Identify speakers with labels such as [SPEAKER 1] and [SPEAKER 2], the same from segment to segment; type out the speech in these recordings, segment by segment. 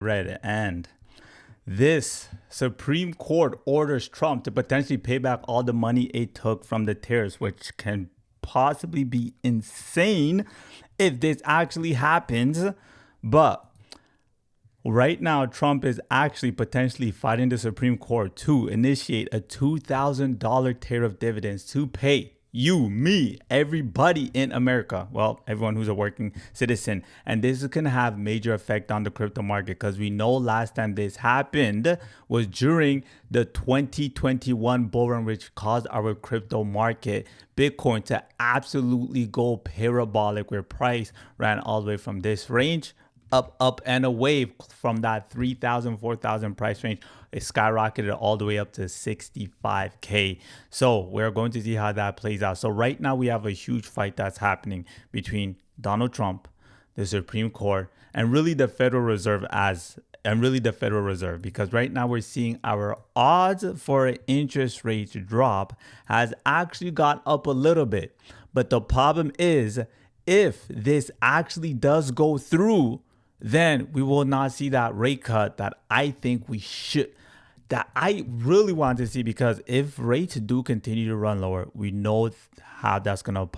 [SPEAKER 1] Red. And this Supreme Court orders Trump to potentially pay back all the money it took from the tariffs, which can possibly be insane if this actually happens. But right now, Trump is actually potentially fighting the Supreme Court to initiate a $2,000 tariff dividends to pay you, me, everybody in America. Well, everyone who's a working citizen. And this is going to have major effect on the crypto market because we know last time this happened was during the 2021 bull run, which caused our crypto market, Bitcoin, to absolutely go parabolic, where price ran all the way from this range up and away from that 3,000, 4,000 price range. It skyrocketed all the way up to 65K. So we're going to see how that plays out. So right now we have a huge fight that's happening between Donald Trump, the Supreme Court, and really the Federal Reserve because right now we're seeing our odds for an interest rate drop has actually gone up a little bit. But the problem is, if this actually does go through, then we will not see that rate cut that I think we should, that I really want to see, because if rates do continue to run lower, we know how that's gonna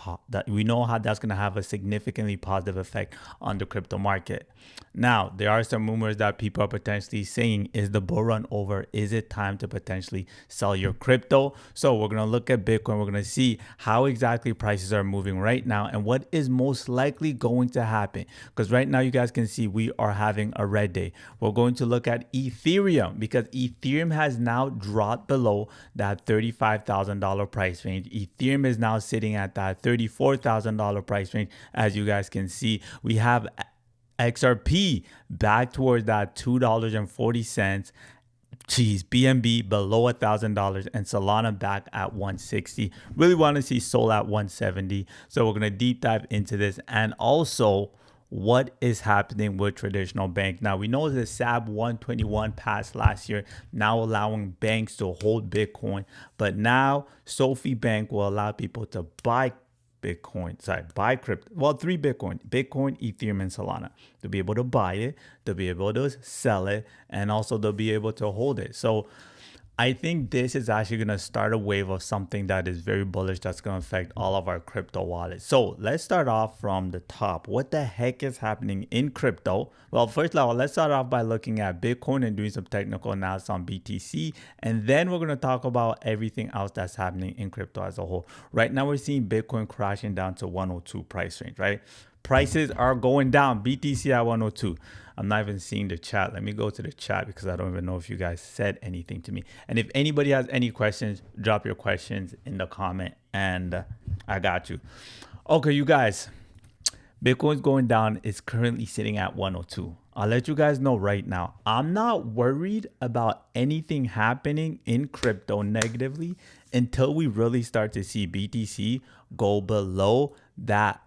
[SPEAKER 1] have a significantly positive effect on the crypto market. Now, there are some rumors that people are potentially saying, is the bull run over? Is it time to potentially sell your crypto? So we're gonna look at Bitcoin. We're gonna see how exactly prices are moving right now and what is most likely going to happen. Because right now you guys can see we are having a red day. We're going to look at Ethereum, because Ethereum has now dropped below that $35,000 price range. Ethereum is now sitting at that $34,000 price range. As you guys can see, we have XRP back towards that $2.40. BNB below $1,000, and Solana back at 160. Really want to see Sol at 170. So we're going to deep dive into this, and also what is happening with traditional banks. Now, we know the SAB 121 passed last year, now allowing banks to hold Bitcoin. But now Sophie Bank will allow people to buy crypto. Well, 3 Bitcoin, Ethereum, and Solana. To be able to buy it, to be able to sell it, and also to be able to hold it. So I think this is actually going to start a wave of something that is very bullish that's going to affect all of our crypto wallets. So let's start off from the top. What the heck is happening in crypto? Well, first of all, let's start off by looking at Bitcoin and doing some technical analysis on BTC. And then we're going to talk about everything else that's happening in crypto as a whole. Right now, we're seeing Bitcoin crashing down to 102 price range, right? Prices are going down. BTC at 102. I'm not even seeing the chat. Let me go to the chat because I don't even know if you guys said anything to me. And if anybody has any questions, drop your questions in the comment and I got you. Okay, you guys, Bitcoin's going down. It's currently sitting at 102. I'll let you guys know right now, I'm not worried about anything happening in crypto negatively until we really start to see BTC go below that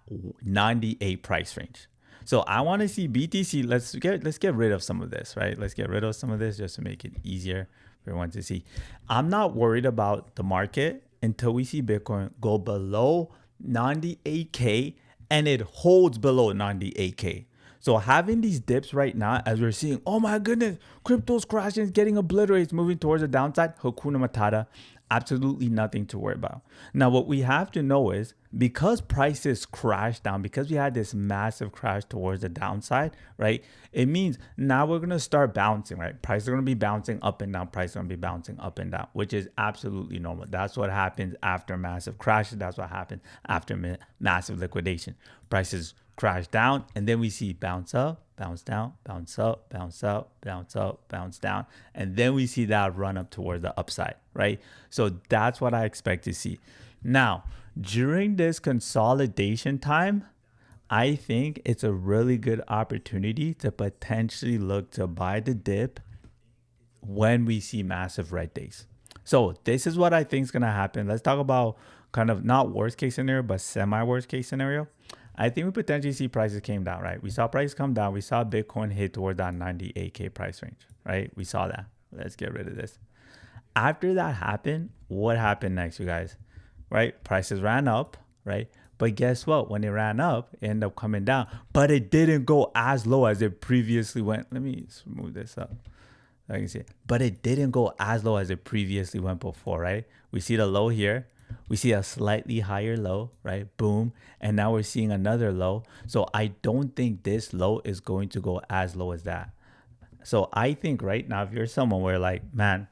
[SPEAKER 1] 98 price range. So I want to see BTC. Let's get rid of some of this, right? Let's get rid of some of this just to make it easier for everyone to see. I'm not worried about the market until we see Bitcoin go below 98K and it holds below 98K. So having these dips right now, as we're seeing, oh my goodness, crypto's crashing, it's getting obliterated, it's moving towards the downside. Hakuna Matata, absolutely nothing to worry about. Now, what we have to know is, because prices crashed down, because we had this massive crash towards the downside, right? It means now we're going to start bouncing, right? Prices are going to be bouncing up and down. Prices are going to be bouncing up and down, which is absolutely normal. That's what happens after massive crashes. That's what happens after massive liquidation. Prices crash down, and then we see bounce up, bounce down, bounce up, bounce up, bounce up, bounce down, and then we see that run up towards the upside, right? So that's what I expect to see. Now, during this consolidation time, I think it's a really good opportunity to potentially look to buy the dip when we see massive red days. So this is what I think is going to happen. Let's talk about kind of not worst case scenario, but semi worst case scenario. I think we potentially see prices came down, right? We saw prices come down. We saw Bitcoin hit toward that 98K price range, right? We saw that. Let's get rid of this. After that happened, what happened next, you guys? Right? Prices ran up, right? But guess what? When it ran up, it ended up coming down. But it didn't go as low as it previously went. Let me move this up. I can see it. But it didn't go as low as it previously went before, right? We see the low here. We see a slightly higher low, right? Boom. And now we're seeing another low. So I don't think this low is going to go as low as that. So I think right now, if you're someone where like, man,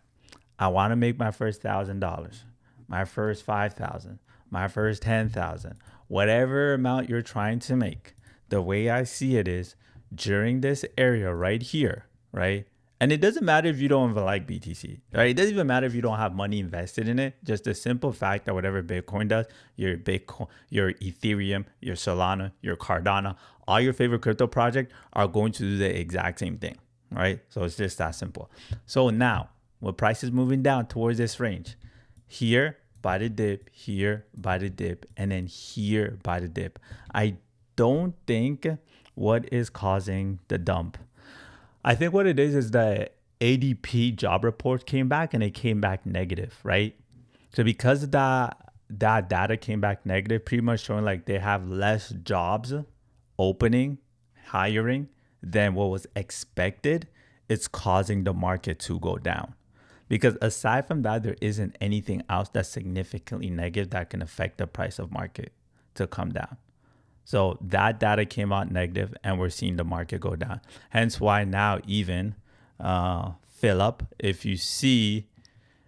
[SPEAKER 1] I want to make my first $1,000, my first 5,000, my first 10,000, whatever amount you're trying to make, the way I see it is during this area right here, right? And it doesn't matter if you don't even like BTC, right? It doesn't even matter if you don't have money invested in it. Just the simple fact that whatever Bitcoin does, your Bitcoin, your Ethereum, your Solana, your Cardano, all your favorite crypto projects are going to do the exact same thing, right? So it's just that simple. So now, when price is moving down towards this range, here by the dip, here by the dip, and then here by the dip, I don't think what is causing the dump. I think what it is the ADP job report came back and it came back negative, right? So because that data came back negative, pretty much showing like they have less jobs opening, hiring than what was expected, it's causing the market to go down. Because aside from that, there isn't anything else that's significantly negative that can affect the price of market to come down. So that data came out negative and we're seeing the market go down. Hence why now even Philip, if you see,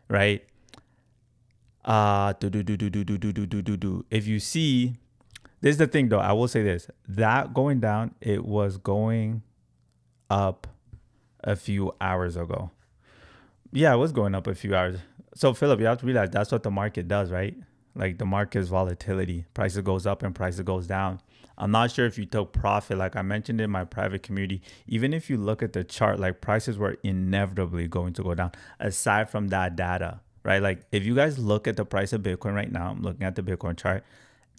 [SPEAKER 1] right, if you see, this is the thing though, I will say this, that going down, it was going up a few hours ago. Yeah, it was going up a few hours. So Philip, you have to realize that's what the market does, right? Like the market's volatility. Prices goes up and prices goes down. I'm not sure if you took profit. Like I mentioned in my private community, even if you look at the chart, like prices were inevitably going to go down aside from that data, right? Like if you guys look at the price of Bitcoin right now, I'm looking at the Bitcoin chart,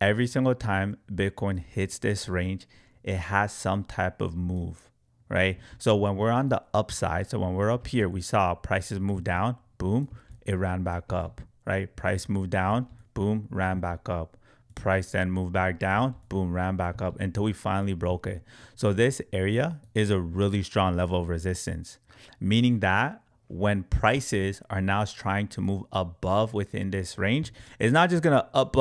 [SPEAKER 1] every single time Bitcoin hits this range, it has some type of move, right? So when we're on the upside, so when we're up here, we saw prices move down, boom, it ran back up, right? Price moved down, boom, ran back up. Price then moved back down, boom, ran back up until we finally broke it. So this area is a really strong level of resistance, meaning that when prices are now trying to move above within this range, it's not just gonna up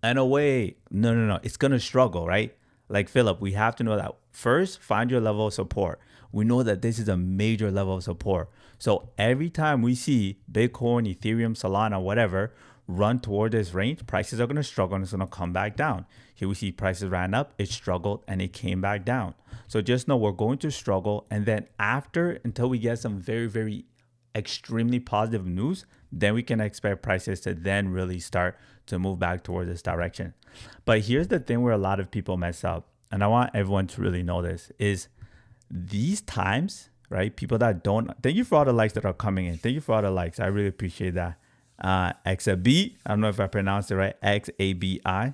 [SPEAKER 1] and away. No. It's gonna struggle, right? Like Philip, we have to know that first, find your level of support. We know that this is a major level of support. So every time we see Bitcoin, Ethereum, Solana, whatever, run toward this range, prices are going to struggle and it's going to come back down. Here we see prices ran up, it struggled and it came back down. So just know we're going to struggle. And then after, until we get some very, very extremely positive news, then we can expect prices to then really start to move back towards this direction. But here's the thing where a lot of people mess up. And I want everyone to really know this is these times, right? People that don't, thank you for all the likes that are coming in. Thank you for all the likes. I really appreciate that. XAB, I don't know if I pronounced it right, XABI.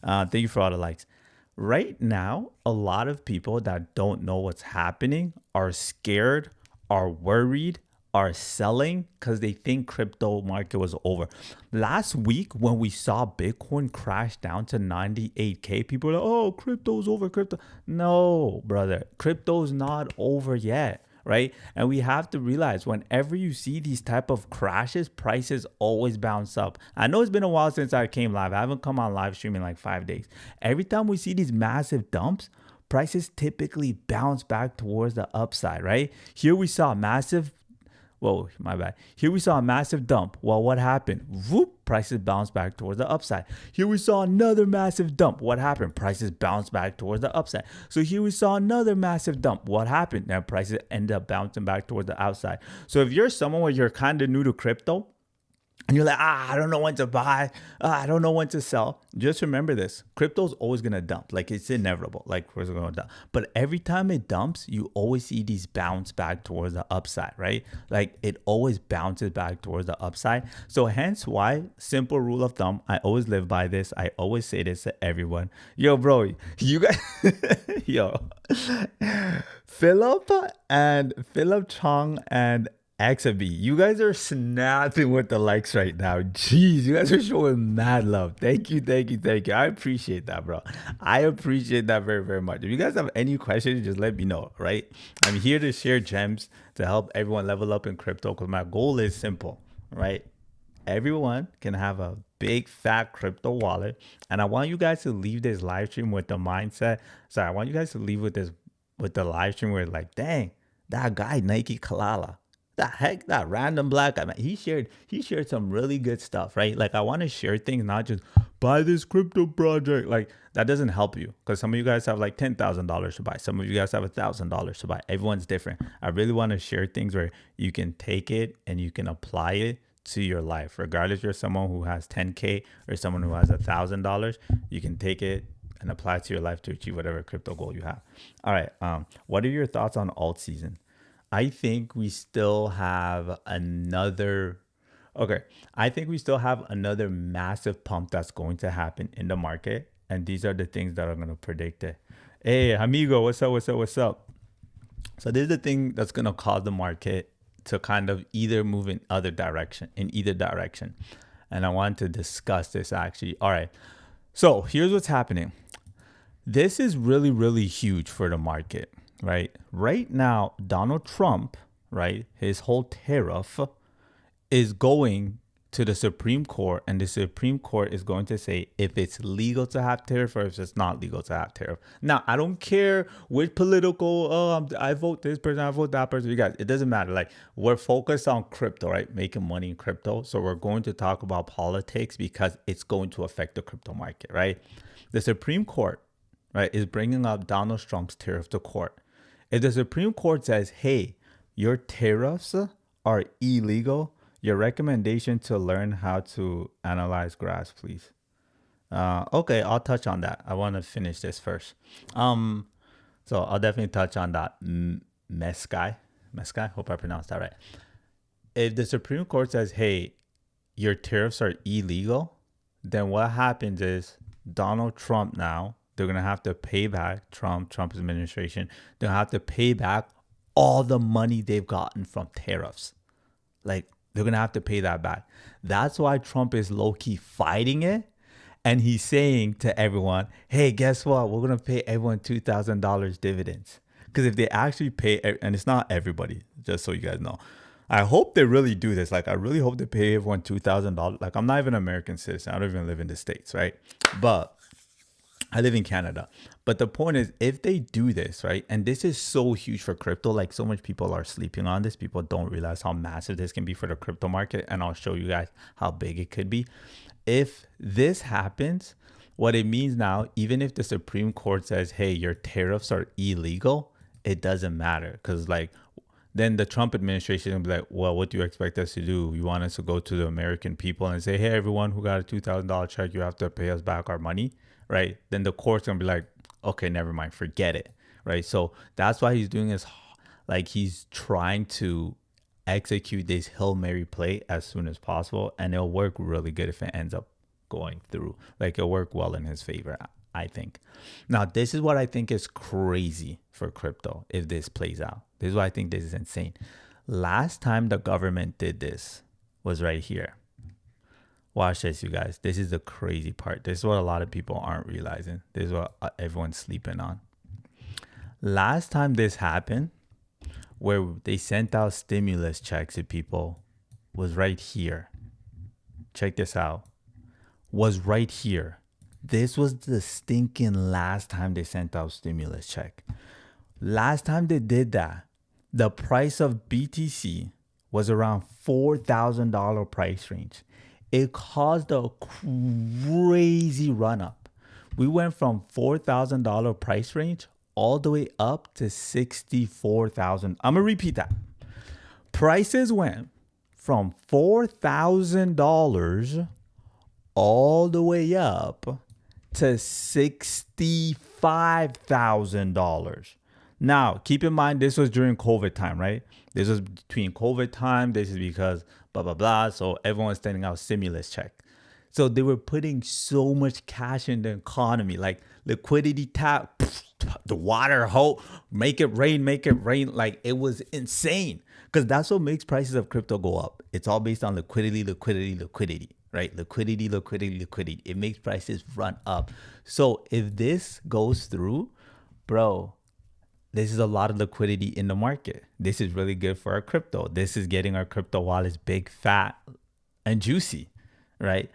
[SPEAKER 1] Thank you for all the likes. Right now, a lot of people that don't know what's happening are scared, are worried, are selling because they think crypto market was over. Last week, when we saw Bitcoin crash down to 98K, people were like, oh, crypto's over, crypto. No, brother, crypto's not over yet. Right? And we have to realize whenever you see these type of crashes, prices always bounce up. I know it's been a while since I came live. I haven't come on live stream in like 5 days. Every time we see these massive dumps, prices typically bounce back towards the upside, right? Here we saw massive, whoa, my bad. Here we saw a massive dump. Well, what happened? Whoop, prices bounced back towards the upside. Here we saw another massive dump. What happened? Prices bounced back towards the upside. So here we saw another massive dump. What happened? Now prices ended up bouncing back towards the outside. So if you're someone where you're kind of new to crypto, and you're like, I don't know when to buy. I don't know when to sell. Just remember this. Crypto's always going to dump. Like it's inevitable. Like we're going to dump. But every time it dumps, you always see these bounce back towards the upside, right? Like it always bounces back towards the upside. So hence why, simple rule of thumb, I always live by this. I always say this to everyone. Yo, bro, you guys, yo, Philip Chong and XB, you guys are snapping with the likes right now. Jeez, you guys are showing mad love. Thank you, thank you, thank you. I appreciate that, bro. I appreciate that very, very much. If you guys have any questions, just let me know, right? I'm here to share gems to help everyone level up in crypto because my goal is simple, right? Everyone can have a big fat crypto wallet, and I want you guys to leave this live stream with the mindset. Sorry, I want you guys to leave with this with the live stream where like, dang, that guy Naicke Kalala, the heck, that random black guy, man, he shared some really good stuff, right? Like I want to share things, not just buy this crypto project. Like that doesn't help you because some of you guys have like $10,000 to buy. Some of you guys have $1,000 to buy. Everyone's different. I really want to share things where you can take it and you can apply it to your life, regardless you're someone who has 10K or someone who has $1,000. You can take it and apply it to your life to achieve whatever crypto goal you have. All right. What are your thoughts on alt season? I think we still have another. Okay, I think we still have another massive pump that's going to happen in the market, and these are the things that are going to predict it. Hey, amigo, what's up? What's up? What's up? So this is the thing that's going to cause the market to kind of either move in either direction. And I want to discuss this actually. All right. So here's what's happening. This is really, really huge for the market, right? Right now, Donald Trump, right, his whole tariff is going to the Supreme Court, and the Supreme Court is going to say if it's legal to have tariff or if it's not legal to have tariff. Now, I don't care which political, I vote this person, I vote that person. You guys, it doesn't matter. Like we're focused on crypto, right? Making money in crypto. So we're going to talk about politics because it's going to affect the crypto market, right? The Supreme Court, right, is bringing up Donald Trump's tariff to court. If the Supreme Court says, hey, your tariffs are illegal, your recommendation to learn how to analyze graphs, please. Okay, I'll touch on that. I want to finish this first. So I'll definitely touch on that. Meskai, hope I pronounced that right. If the Supreme Court says, hey, your tariffs are illegal, then what happens is Donald Trump now, they're going to have to pay back Trump's administration. They'll have to pay back all the money they've gotten from tariffs. Like, they're going to have to pay that back. That's why Trump is low-key fighting it. And he's saying to everyone, hey, guess what? We're going to pay everyone $2,000 dividends. Because if they actually pay, and it's not everybody, just so you guys know. I hope they really do this. Like, I really hope they pay everyone $2,000. Like, I'm not even an American citizen. I don't even live in the States, right? But I live in Canada. But the point is, if they do this, right, and this is so huge for crypto, like so much people are sleeping on this. People don't realize how massive this can be for the crypto market. And I'll show you guys how big it could be. If this happens, what it means now, even if the Supreme Court says, hey, your tariffs are illegal, it doesn't matter. Because like, then the Trump administration will be like, well, what do you expect us to do? You want us to go to the American people and say, hey, everyone who got a $2,000 check, you have to pay us back our money, right? Then the court's going to be like, okay, never mind, forget it, right? So that's why he's doing this, like he's trying to execute this Hail Mary play as soon as possible. And it'll work really good if it ends up going through. Like it'll work well in his favor, I think. Now, this is what I think is crazy for crypto if this plays out. This is why I think this is insane. Last time the government did this was right here. Watch this, you guys. This is the crazy part. This is what a lot of people aren't realizing. This is what everyone's sleeping on. Last time this happened, where they sent out stimulus checks to people, was right here. Check this out. Was right here. This was the stinking last time they sent out stimulus check. Last time they did that, the price of BTC was around $4,000 price range. It caused a crazy run up. We went from $4,000 price range all the way up to $64,000. I'm going to repeat that. Prices went from $4,000 all the way up to $65,000. Now, keep in mind, this was during COVID time, right? This was between COVID time. This is because blah, blah, blah. So everyone's sending out stimulus check. So they were putting so much cash in the economy, like liquidity tap, the water hole, make it rain, make it rain. Like it was insane because that's what makes prices of crypto go up. It's all based on liquidity, liquidity, liquidity, right? Liquidity, liquidity, liquidity. It makes prices run up. So if this goes through, bro, this is a lot of liquidity in the market. This is really good for our crypto. This is getting our crypto wallets big, fat, and juicy, right?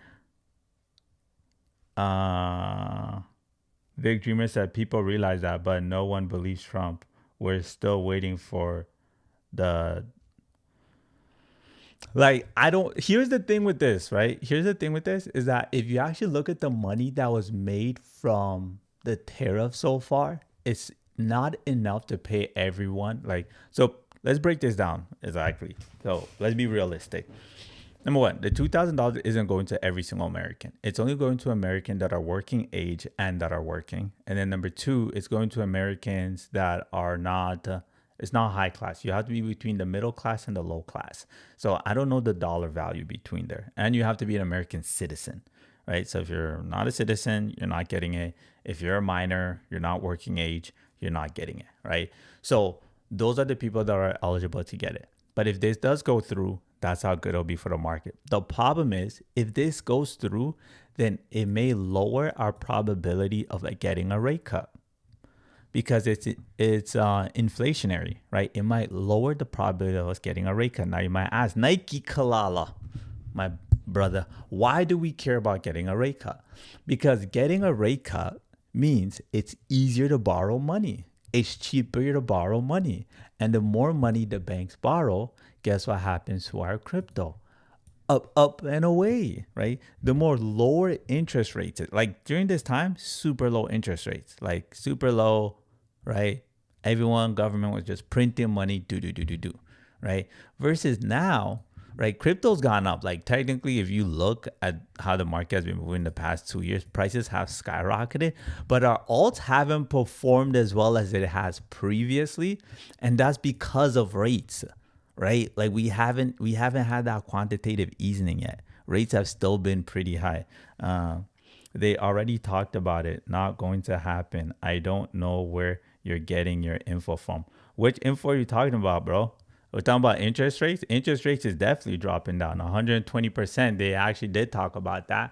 [SPEAKER 1] Big Dreamer said people realize that, but no one believes Trump. We're still waiting for the I don't. Here's the thing with this, right? Here's the thing with this is that if you actually look at the money that was made from the tariff so far, it's not enough to pay everyone. So let's break this down exactly. So let's be realistic. Number one, the $2,000 isn't going to every single American. It's only going to Americans that are working age and that are working. And then number two, it's going to Americans that are not, it's not high class. You have to be between the middle class and the low class. So I don't know the dollar value between there. And you have to be an American citizen, right? So if you're not a citizen, you're not getting it. If you're a minor, you're not working age, you're not getting it, right? So those are the people that are eligible to get it. But if this does go through, that's how good it'll be for the market. The problem is, if this goes through, then it may lower our probability of getting a rate cut because it's inflationary, right? It might lower the probability of us getting a rate cut. Now you might ask, Naicke Kalala, my brother, why do we care about getting a rate cut? Because getting a rate cut means it's easier to borrow money. It's cheaper to borrow money. And the more money the banks borrow, guess what happens to our crypto? Up and away, right? The more lower interest rates, like during this time, super low interest rates, super low, right? Everyone, government was just printing money, do, right? Versus now, right? Crypto's gone up. Technically, if you look at how the market has been moving the past 2 years, prices have skyrocketed, but our alts haven't performed as well as it has previously. And that's because of rates, right? We haven't had that quantitative easing yet. Rates have still been pretty high. They already talked about it, not going to happen. I don't know where you're getting your info from. Which info are you talking about, bro? We're talking about interest rates. Interest rates is definitely dropping down 120%. They actually did talk about that.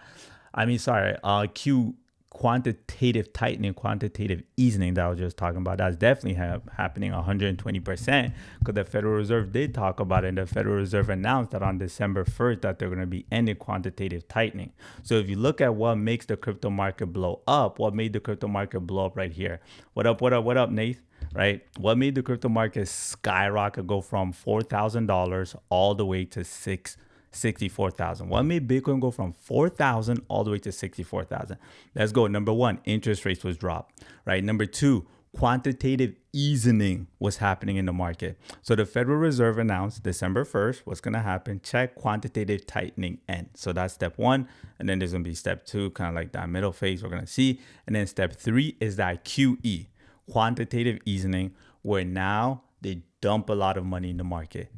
[SPEAKER 1] Quantitative tightening, quantitative easing that I was just talking about. That's definitely happening 120% because the Federal Reserve did talk about it. And the Federal Reserve announced that on December 1st that they're going to be ending quantitative tightening. So if you look at what makes the crypto market blow up, what made the crypto market blow up right here? What up, Nate? Right? What made the crypto market skyrocket, go from $4,000 all the way to $64,000? What made Bitcoin go from 4,000 all the way to 64,000? Let's go. Number one, interest rates was dropped, right? Number two, quantitative easing was happening in the market. So the Federal Reserve announced December 1st what's going to happen. Check quantitative tightening end. So that's step one. And then there's going to be step two, kind of like that middle phase we're going to see. And then step three is that QE, quantitative easing, where now they dump a lot of money in the market.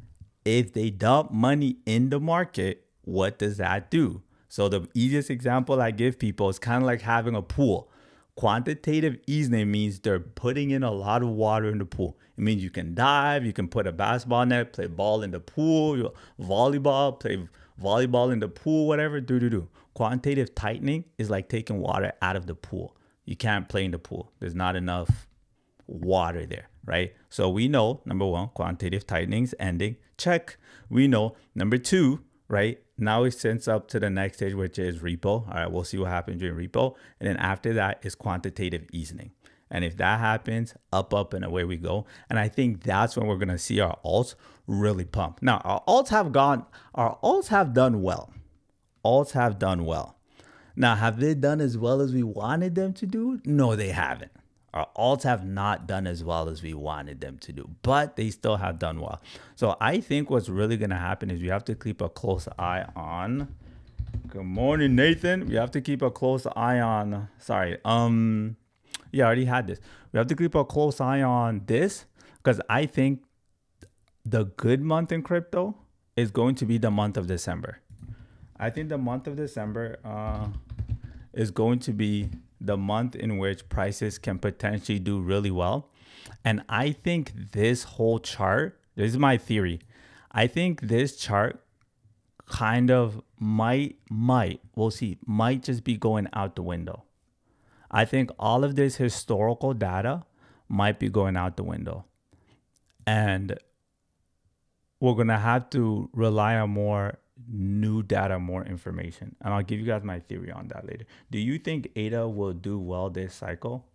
[SPEAKER 1] If they dump money in the market, what does that do? So the easiest example I give people is kind of like having a pool. Quantitative easing means they're putting in a lot of water in the pool. It means you can dive, you can put a basketball net, play ball in the pool, volleyball, play volleyball in the pool, whatever, do. Quantitative tightening is like taking water out of the pool. You can't play in the pool. There's not enough water there, right? So we know, number one, quantitative tightening's ending. Check. We know. Number two, right? Now it sends up to the next stage, which is repo. All right, we'll see what happens during repo. And then after that is quantitative easing. And if that happens, up, and away we go. And I think that's when we're going to see our alts really pump. Now, our alts have done well. Alts have done well. Now, have they done as well as we wanted them to do? No, they haven't. Our alts have not done as well as we wanted them to do, but they still have done well. So I think what's really going to happen is we have to keep a close eye on. Good morning, Nathan. We have to keep a close eye on. I already had this. We have to keep a close eye on this because I think the good month in crypto is going to be the month of December. I think the month of December is going to be the month in which prices can potentially do really well. And I think this whole chart, this is my theory. I think this chart kind of we'll see, might just be going out the window. I think all of this historical data might be going out the window. And we're going to have to rely on more new data, more information. And I'll give you guys my theory on that later. Do you think ADA will do well this cycle?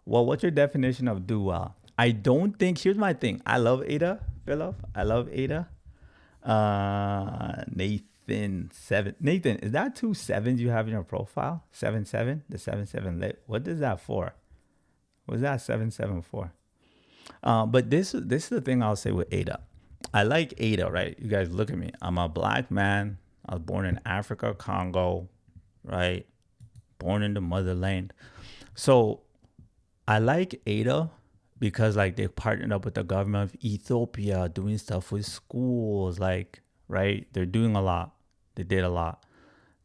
[SPEAKER 1] Well, what's your definition of do well? I don't think, here's my thing. I love ADA, Philip. I love ADA. Nathan 7. Nathan, is that 2 sevens you have in your profile? 7-7? The 7-7 lit. What is that for? What's that 7-7 for? But this is the thing I'll say with ADA. I like ADA, right? You guys look at me. I'm a black man. I was born in Africa, Congo, right? Born in the motherland. So I like ADA because like they partnered up with the government of Ethiopia doing stuff with schools, like, right? They're doing a lot. They did a lot.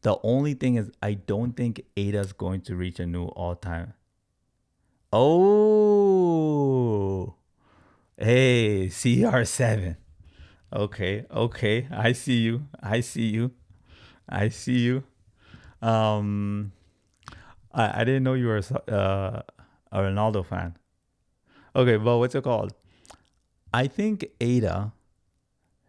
[SPEAKER 1] The only thing is I don't think ADA is going to reach a new all-time. Oh, hey, CR7. Okay. I see you. I didn't know you were a Ronaldo fan. Okay, but what's it called? I think ADA.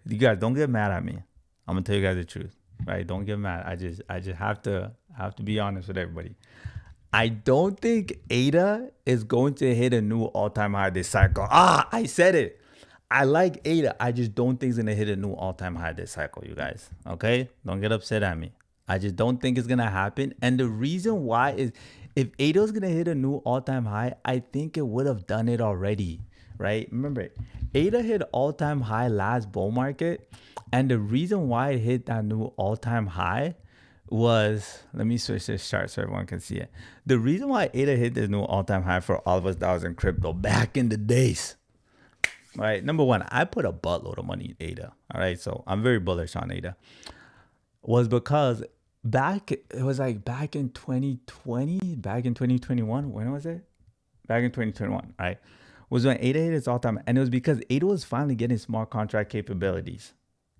[SPEAKER 1] You guys don't get mad at me. I'm gonna tell you guys the truth, right? Don't get mad. I just have to be honest with everybody. I don't think ADA is going to hit a new all-time high this cycle. I said it. I like ADA. I just don't think it's going to hit a new all-time high this cycle, you guys. Okay? Don't get upset at me. I just don't think it's going to happen. And the reason why is if ADA is going to hit a new all-time high, I think it would have done it already, right? Remember, ADA hit all-time high last bull market. And the reason why it hit that new all-time high was, let me switch this chart so everyone can see it. The reason why ADA hit this new all-time high for all of us that was in crypto back in the days, right? Number one, I put a buttload of money in ADA. All right. So I'm very bullish on ADA. Was because it was like back in 2020, back in 2021. When was it? Back in 2021, right? Was when ADA hit its all-time. And it was because ADA was finally getting smart contract capabilities.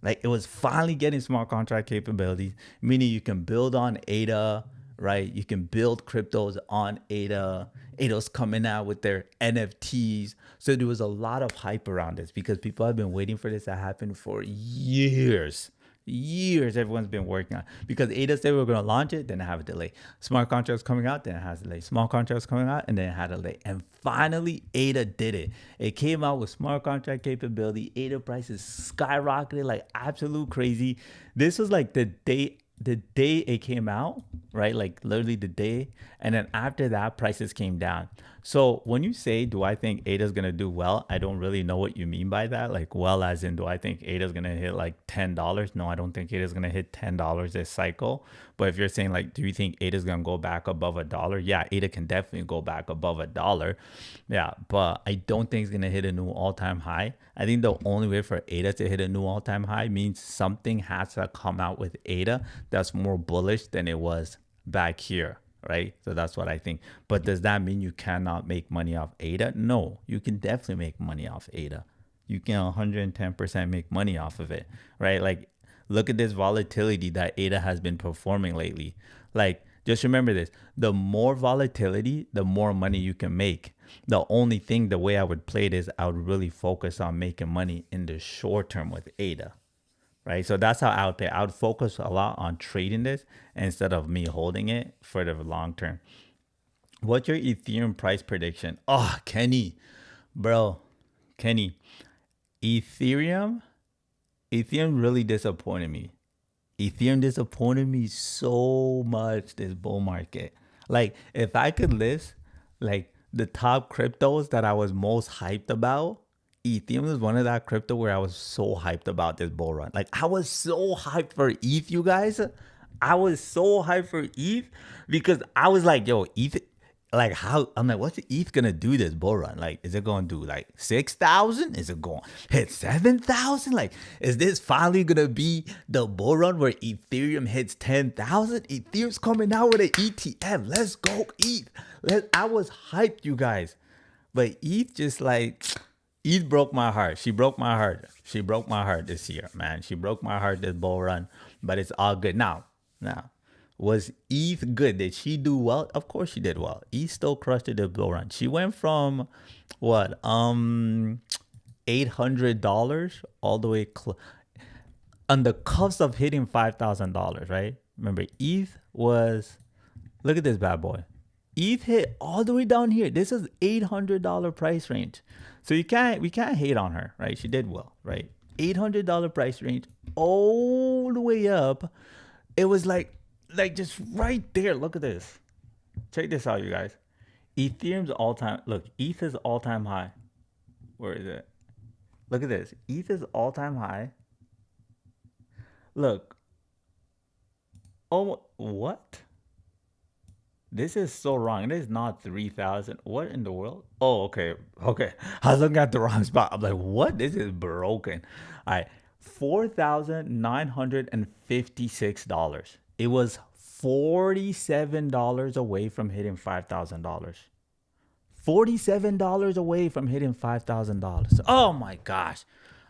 [SPEAKER 1] Like it was finally getting smart contract capabilities, meaning you can build on ADA, right? You can build cryptos on ADA. ADA's coming out with their NFTs. So there was a lot of hype around this because people have been waiting for this to happen for years. Everyone's been working on it. Because ADA said we were going to launch it, then it had a delay. Smart contracts coming out, then it has a delay. Smart contracts coming out, and then it had a delay. And finally, ADA did it. It came out with smart contract capability. ADA prices skyrocketed like absolute crazy. This was like the day it came out, right? Like literally the day. And then after that, prices came down. So when you say, do I think ADA is going to do well? I don't really know what you mean by that. Like, well, as in, do I think ADA is going to hit like $10? No, I don't think ADA is going to hit $10 this cycle. But if you're saying like, do you think ADA is going to go back above $1? Yeah, ADA can definitely go back above $1. Yeah, but I don't think it's going to hit a new all-time high. I think the only way for ADA to hit a new all-time high means something has to come out with ADA that's more bullish than it was back here, right? So that's what I think. But does that mean you cannot make money off ADA? No, you can definitely make money off ADA. You can 110% make money off of it, right? Like, look at this volatility that ADA has been performing lately. Like, just remember this. The more volatility, the more money you can make. The only thing, the way I would play it is I would really focus on making money in the short term with ADA, right? So that's how I would play. I would focus a lot on trading this instead of me holding it for the long term. What's your Ethereum price prediction? Oh, Kenny, Ethereum really disappointed me. Ethereum disappointed me so much this bull market. Like, if I could list like the top cryptos that I was most hyped about, Ethereum was one of that crypto where I was so hyped about this bull run. Like, I was so hyped for ETH, you guys. I was so hyped for ETH because I was like, yo, like how I'm like, what's the ETH gonna do this bull run? Like, is it gonna do like 6,000? Is it going to hit 7,000? Like, is this finally gonna be the bull run where Ethereum hits 10,000? Ethereum's coming out with an ETF. Let's go ETH. I was hyped, you guys, but ETH just like ETH broke my heart. She broke my heart. She broke my heart this year, man. She broke my heart this bull run, but it's all good now. Was ETH good? Did she do well? Of course she did well. ETH still crushed it the bull run. She went from what $800 all the way on the cusp of hitting $5,000, right? Remember, ETH was, look at this bad boy. ETH hit all the way down here. This is $800 price range. So we can't hate on her, right? She did well, right? $800 price range all the way up. It was like just right there. Look at this. Check this out, you guys. Ethereum's all-time, look, ETH is all-time high. Where is it? Look at this. ETH is all-time high. Look. Oh, what? This is so wrong. It is not 3,000. What in the world? Oh, okay. Okay. I was looking at the wrong spot. I'm like, what? This is broken. All right. $4,956. It was $47 away from hitting $5,000. $47 away from hitting $5,000. Oh my gosh.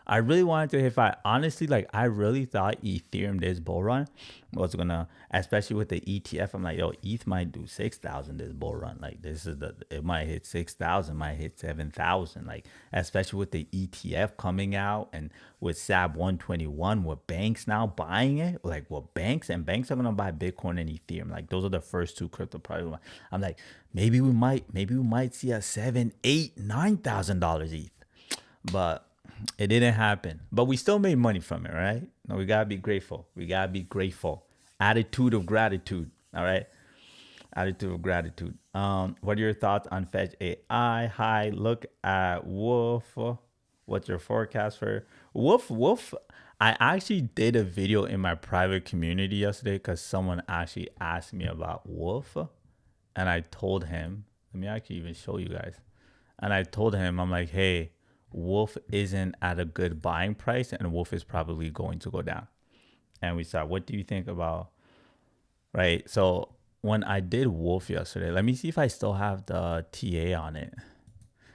[SPEAKER 1] I really wanted to hit five. Honestly, like I really thought Ethereum this bull run was gonna, especially with the ETF. I'm like, yo, ETH might do 6,000 this bull run. Like this is it might hit 6,000, might hit 7,000. Like especially with the ETF coming out and with SAB 121, with banks now buying it, like what banks are gonna buy Bitcoin and Ethereum. Like those are the first two crypto probably. I'm like, maybe we might see a $7,000, $8,000, $9,000 ETH, but it didn't happen, but we still made money from it, right? No, we gotta be grateful. Attitude of gratitude. All right. Attitude of gratitude. What are your thoughts on Fetch AI? Hi, look at Wolf. What's your forecast for Wolf? I actually did a video in my private community yesterday because someone actually asked me about Wolf, and I told him. Let me actually even show you guys. And I told him, I'm like, hey, Wolf isn't at a good buying price and Wolf is probably going to go down. And we saw, what do you think about, right? So when I did Wolf yesterday, let me see if I still have the TA on it.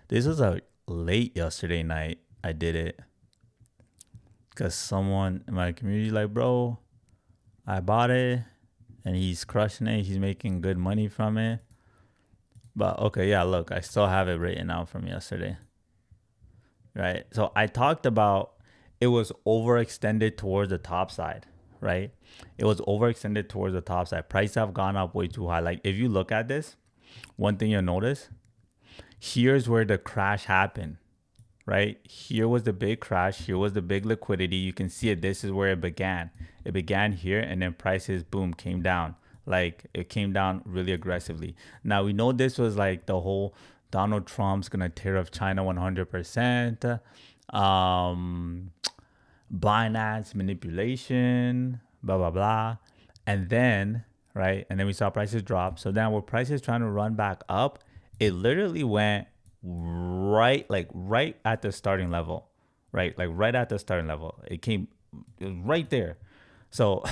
[SPEAKER 1] This was a late yesterday night. I did it because someone in my community like, bro, I bought it and he's crushing it. He's making good money from it. But okay, yeah, look, I still have it written out from yesterday. Right. So I talked about it was overextended towards the top side, right? It was overextended towards the top side. Prices have gone up way too high. Like if you look at this, one thing you'll notice, here's where the crash happened, right? Here was the big crash. Here was the big liquidity. You can see it. This is where it began. It began here and then prices, boom, came down. Like it came down really aggressively. Now we know this was like the whole Donald Trump's gonna tear up China 100%. Binance manipulation, blah blah blah, and then right, and then we saw prices drop. So then with prices trying to run back up, it literally went right at the starting level, right, like right at the starting level. It was right there. So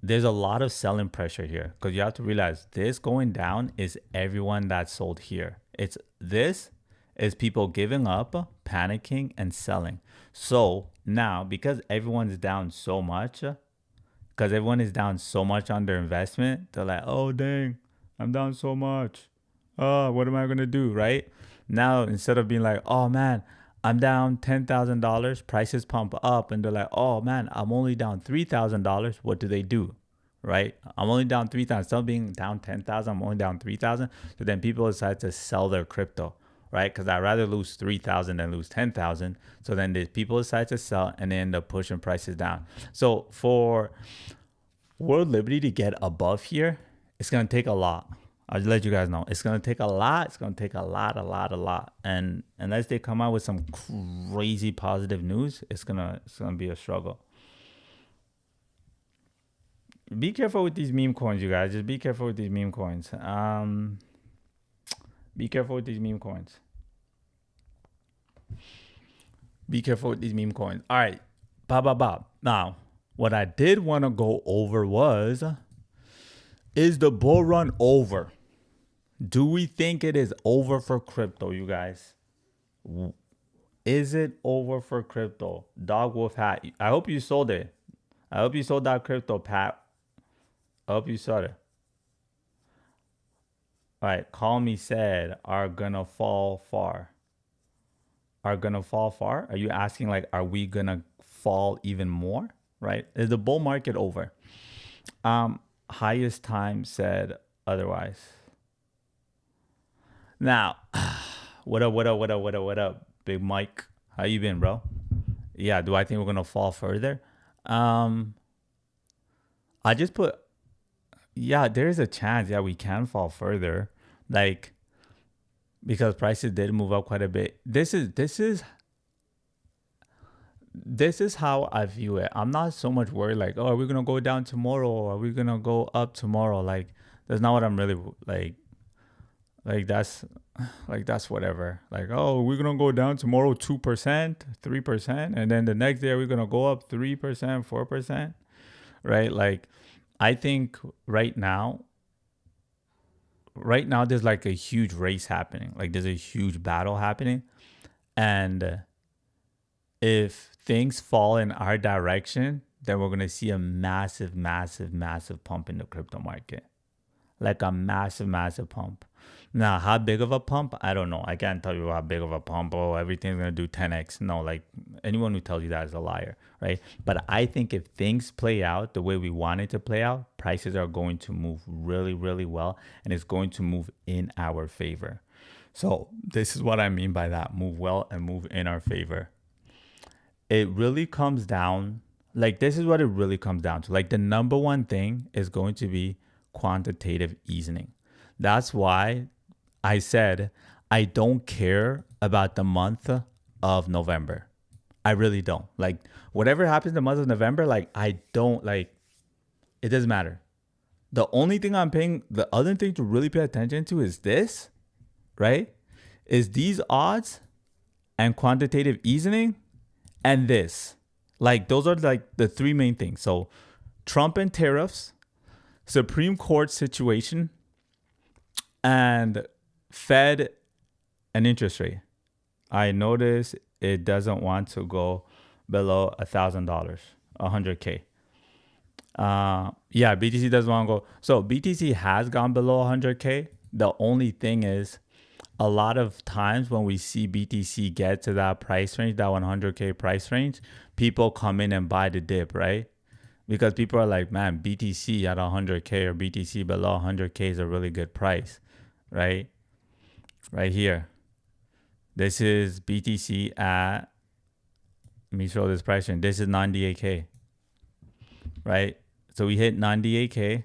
[SPEAKER 1] there's a lot of selling pressure here because you have to realize this going down is everyone that sold here. This is people giving up, panicking, and selling. So now, because everyone's down so much, on their investment, they're like, oh, dang, I'm down so much. Oh, what am I going to do, right? Now, instead of being like, oh, man, I'm down $10,000, prices pump up, and they're like, oh, man, I'm only down $3,000. What do? Right? I'm only down 3,000. Still being down 10,000, I'm only down 3,000. So then people decide to sell their crypto, right? Because I'd rather lose 3,000 than lose 10,000. So then the people decide to sell and they end up pushing prices down. So for World Liberty to get above here, it's going to take a lot. I'll just let you guys know. It's going to take a lot. It's going to take a lot. And unless they come out with some crazy positive news, it's gonna be a struggle. Be careful with these meme coins, you guys. Just be careful with these meme coins. Be careful with these meme coins. Be careful with these meme coins. All right. Now, what I did want to go over was, is the bull run over? Do we think it is over for crypto, you guys? Is it over for crypto? Dog Wolf Hat. I hope you sold it. I hope you sold that crypto, Pat. I hope you sold it. All right. Call Me Said are gonna fall far. Are gonna fall far? Are you asking like, are we gonna fall even more? Right? Is the bull market over? Highest time said otherwise. Now, what up, Big Mike? How you been, bro? Yeah, do I think we're gonna fall further? I just put, yeah, there is a chance, yeah, we can fall further, like, because prices did move up quite a bit. This is how I view it. I'm not so much worried like, oh, are we gonna go down tomorrow? Or are we gonna go up tomorrow? Like, that's not what I'm really like. That's whatever. Like, oh, we're gonna go down tomorrow 2%, 3%, and then the next day we're gonna go up 3%, 4%, right? Like, I think right now there's like a huge race happening. Like, there's a huge battle happening, and if things fall in our direction, then we're gonna see a massive, massive, massive pump in the crypto market. Like a massive, massive pump. Now, how big of a pump? I don't know. I can't tell you how big of a pump. Oh, everything's going to do 10x. No, like anyone who tells you that is a liar, right? But I think if things play out the way we want it to play out, prices are going to move really, really well. And it's going to move in our favor. So this is what I mean by that. Move well and move in our favor. It really comes down, like this is what it really comes down to. Like the number one thing is going to be quantitative easing. That's why I said I don't care about the month of November. I really don't. Like whatever happens in the month of November, like I don't like, it doesn't matter. The only thing the other thing to really pay attention to is this, right? Is these odds and quantitative easing and this. Like those are like the three main things. So Trump and tariffs, Supreme Court situation, and Fed and interest rate. I notice it doesn't want to go below $1,000, 100K. Yeah, BTC doesn't want to go. So BTC has gone below 100K. The only thing is, a lot of times when we see BTC get to that price range, that 100K price range, people come in and buy the dip, right? Because people are like, man, BTC at 100K or BTC below 100K is a really good price, right? Right here. This is BTC at, let me show this price range. This is 98K, right? So we hit 98K,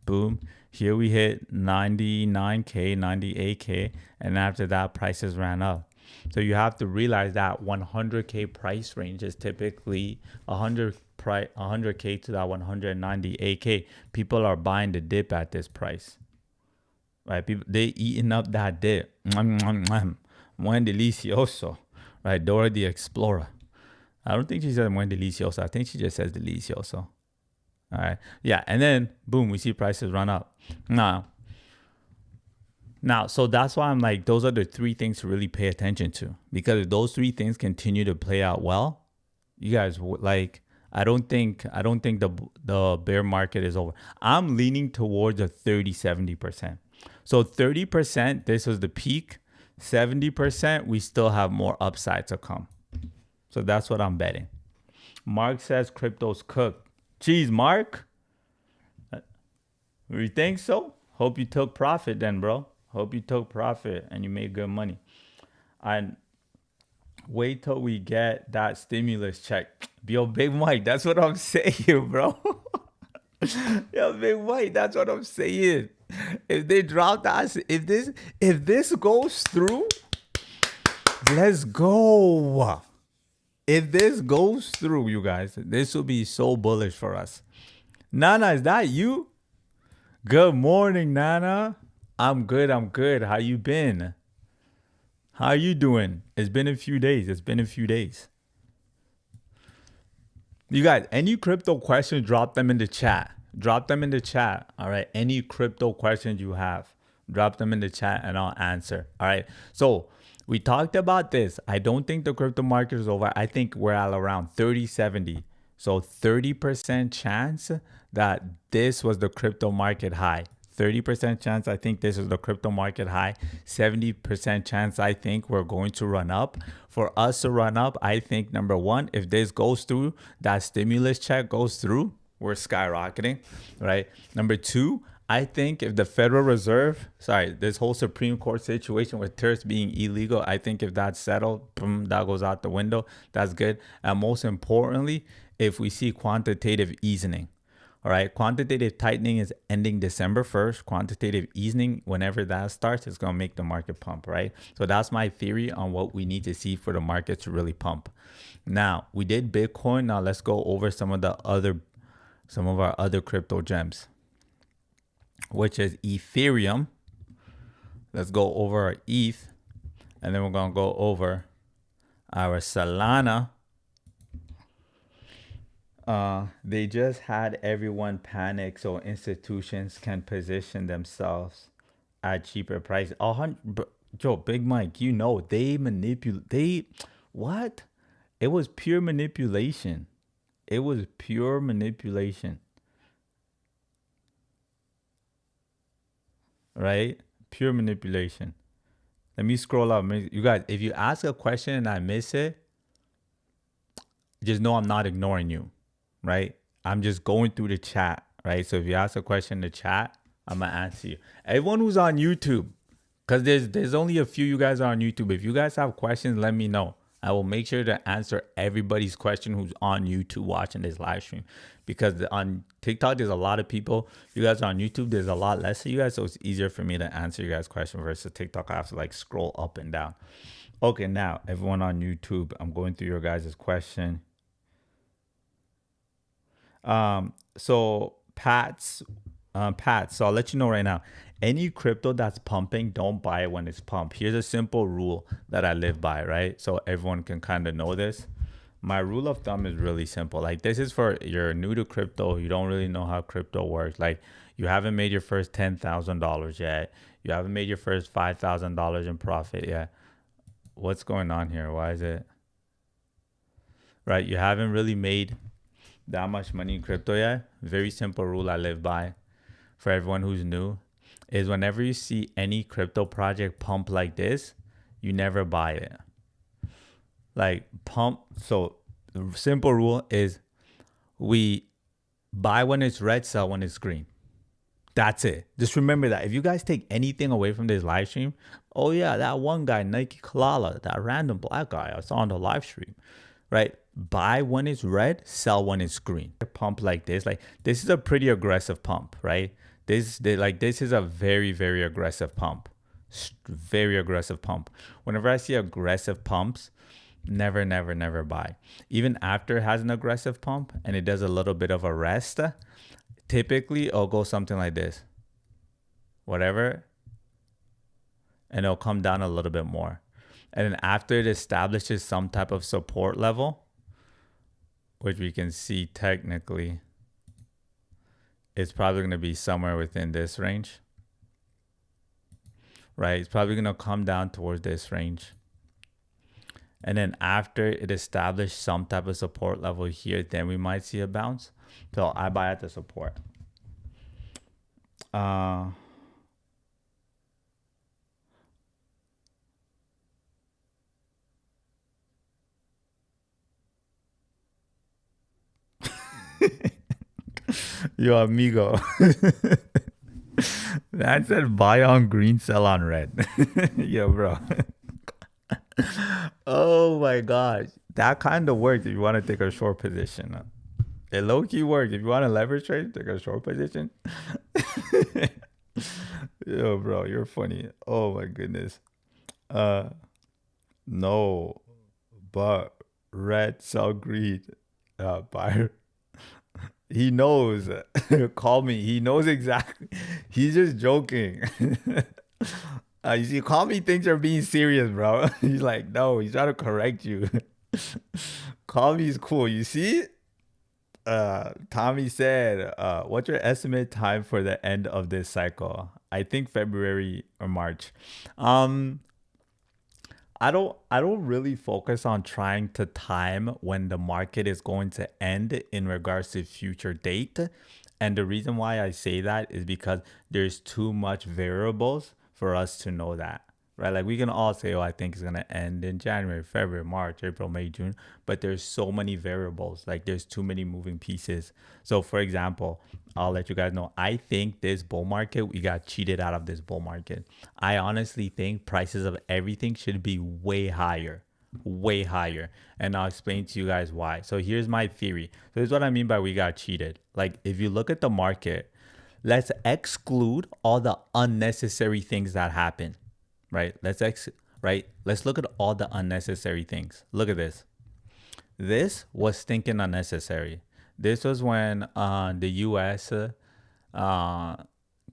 [SPEAKER 1] boom. Here we hit 99K, 98K, and after that, prices ran up. So you have to realize that 100K price range is typically 100K to that 198K. People are buying the dip at this price, right? People, they eating up that dip. Muy delicioso, right? Dora the Explorer. I don't think she says muy delicioso. I think she just says delicioso. All right. Yeah. And then boom, we see prices run up. Now, so that's why I'm like, those are the three things to really pay attention to, because if those three things continue to play out well, you guys like, I don't think the bear market is over. I'm leaning towards a 30-70%. So 30%, this was the peak. 70%, we still have more upside to come. So that's what I'm betting. Mark says crypto's cooked. Jeez, Mark. You think so? Hope you took profit then, bro. Hope you took profit and you made good money. And wait till we get that stimulus check. Yo, Big Mike, that's what I'm saying, bro. Yo, Big Mike, that's what I'm saying. If they drop that, if this goes through, let's go. If this goes through, you guys, this will be so bullish for us. Nana, is that you? Good morning, Nana. I'm good. I'm good. How you been? How you doing? It's been a few days. It's been a few days. You guys, any crypto questions, drop them in the chat. Drop them in the chat. All right. Any crypto questions you have, drop them in the chat and I'll answer. All right. So we talked about this. I don't think the crypto market is over. I think we're at around 3070. So 30% chance that this was the crypto market high. 30% chance I think this is the crypto market high. 70% chance I think we're going to run up. For us to run up, I think number one, if this goes through, that stimulus check goes through, we're skyrocketing, right? Number two, I think if the Federal Reserve, this whole Supreme Court situation with tariffs being illegal, I think if that's settled, boom, that goes out the window. That's good. And most importantly, if we see quantitative easing. All right, quantitative tightening is ending December 1st. Quantitative easing, whenever that starts, is going to make the market pump, right? So that's my theory on what we need to see for the market to really pump. Now, we did Bitcoin. Now let's go over some of our other crypto gems, which is Ethereum. Let's go over our ETH, and then we're going to go over our Solana. They just had everyone panic so institutions can position themselves at cheaper price. Joe, Big Mike, they manipulate. What? It was pure manipulation. It was pure manipulation. Right? Pure manipulation. Let me scroll up. You guys, if you ask a question and I miss it, just know I'm not ignoring you. Right? I'm just going through the chat, right? So if you ask a question in the chat, I'm gonna answer you. Everyone who's on YouTube, because there's only a few you guys are on YouTube. If you guys have questions, let me know. I will make sure to answer everybody's question who's on YouTube watching this live stream. Because on TikTok, there's a lot of people. You guys are on YouTube, there's a lot less of you guys, so it's easier for me to answer you guys' question versus TikTok. I have to like scroll up and down. Okay, now everyone on YouTube, I'm going through your guys' question. So Pat's, so I'll let you know right now, any crypto that's pumping, don't buy it when it's pumped. Here's a simple rule that I live by, right? So everyone can kind of know this. My rule of thumb is really simple. Like, this is for you're new to crypto. You don't really know how crypto works. Like, you haven't made your first $10,000 yet. You haven't made your first $5,000 in profit yet. What's going on here? Why is it? Right? You haven't really made that much money in crypto yet. Very simple rule I live by for everyone who's new is whenever you see any crypto project pump like this, you never buy it. Like, pump. So the simple rule is we buy when it's red, sell when it's green. That's it. Just remember that. If you guys take anything away from this live stream, oh yeah, that one guy, Naicke Kalala, that random black guy I saw on the live stream, right? Buy when it's red, sell when it's green. A pump like this is a pretty aggressive pump, right? This is a very, very aggressive pump. Very aggressive pump. Whenever I see aggressive pumps, never buy. Even after it has an aggressive pump and it does a little bit of a rest, typically it'll go something like this. Whatever. And it'll come down a little bit more. And then after it establishes some type of support level, which we can see technically, it's probably going to be somewhere within this range, right? It's probably going to come down towards this range. And then after it established some type of support level here, then we might see a bounce. So I buy at the support. Yo, amigo. That said buy on green, sell on red. Yo, bro. Oh my gosh. That kind of works if you want to take a short position. It low-key works. If you want to leverage trade, take a short position. Yo, bro, you're funny. Oh my goodness. No, but red, sell green. Buy. He knows. Call me. He knows exactly. He's just joking. You see, call me thinks you're being serious, bro. He's like, no, he's trying to correct you. Call me is cool. You see? Tommy said, what's your estimate time for the end of this cycle? I think February or March. Um, I don't really focus on trying to time when the market is going to end in regards to future date. And the reason why I say that is because there's too much variables for us to know that. Right? Like we can all say, oh, I think it's gonna end in January, February, March, April, May, June. But there's so many variables. Like there's too many moving pieces. So for example, I'll let you guys know. I think this bull market, we got cheated out of this bull market. I honestly think prices of everything should be way higher, way higher. And I'll explain to you guys why. So here's my theory. So this is what I mean by we got cheated. Like if you look at the market, let's exclude all the unnecessary things that happen, right? Let's look at all the unnecessary things. Look at this. This was stinking unnecessary. This was when the U.S.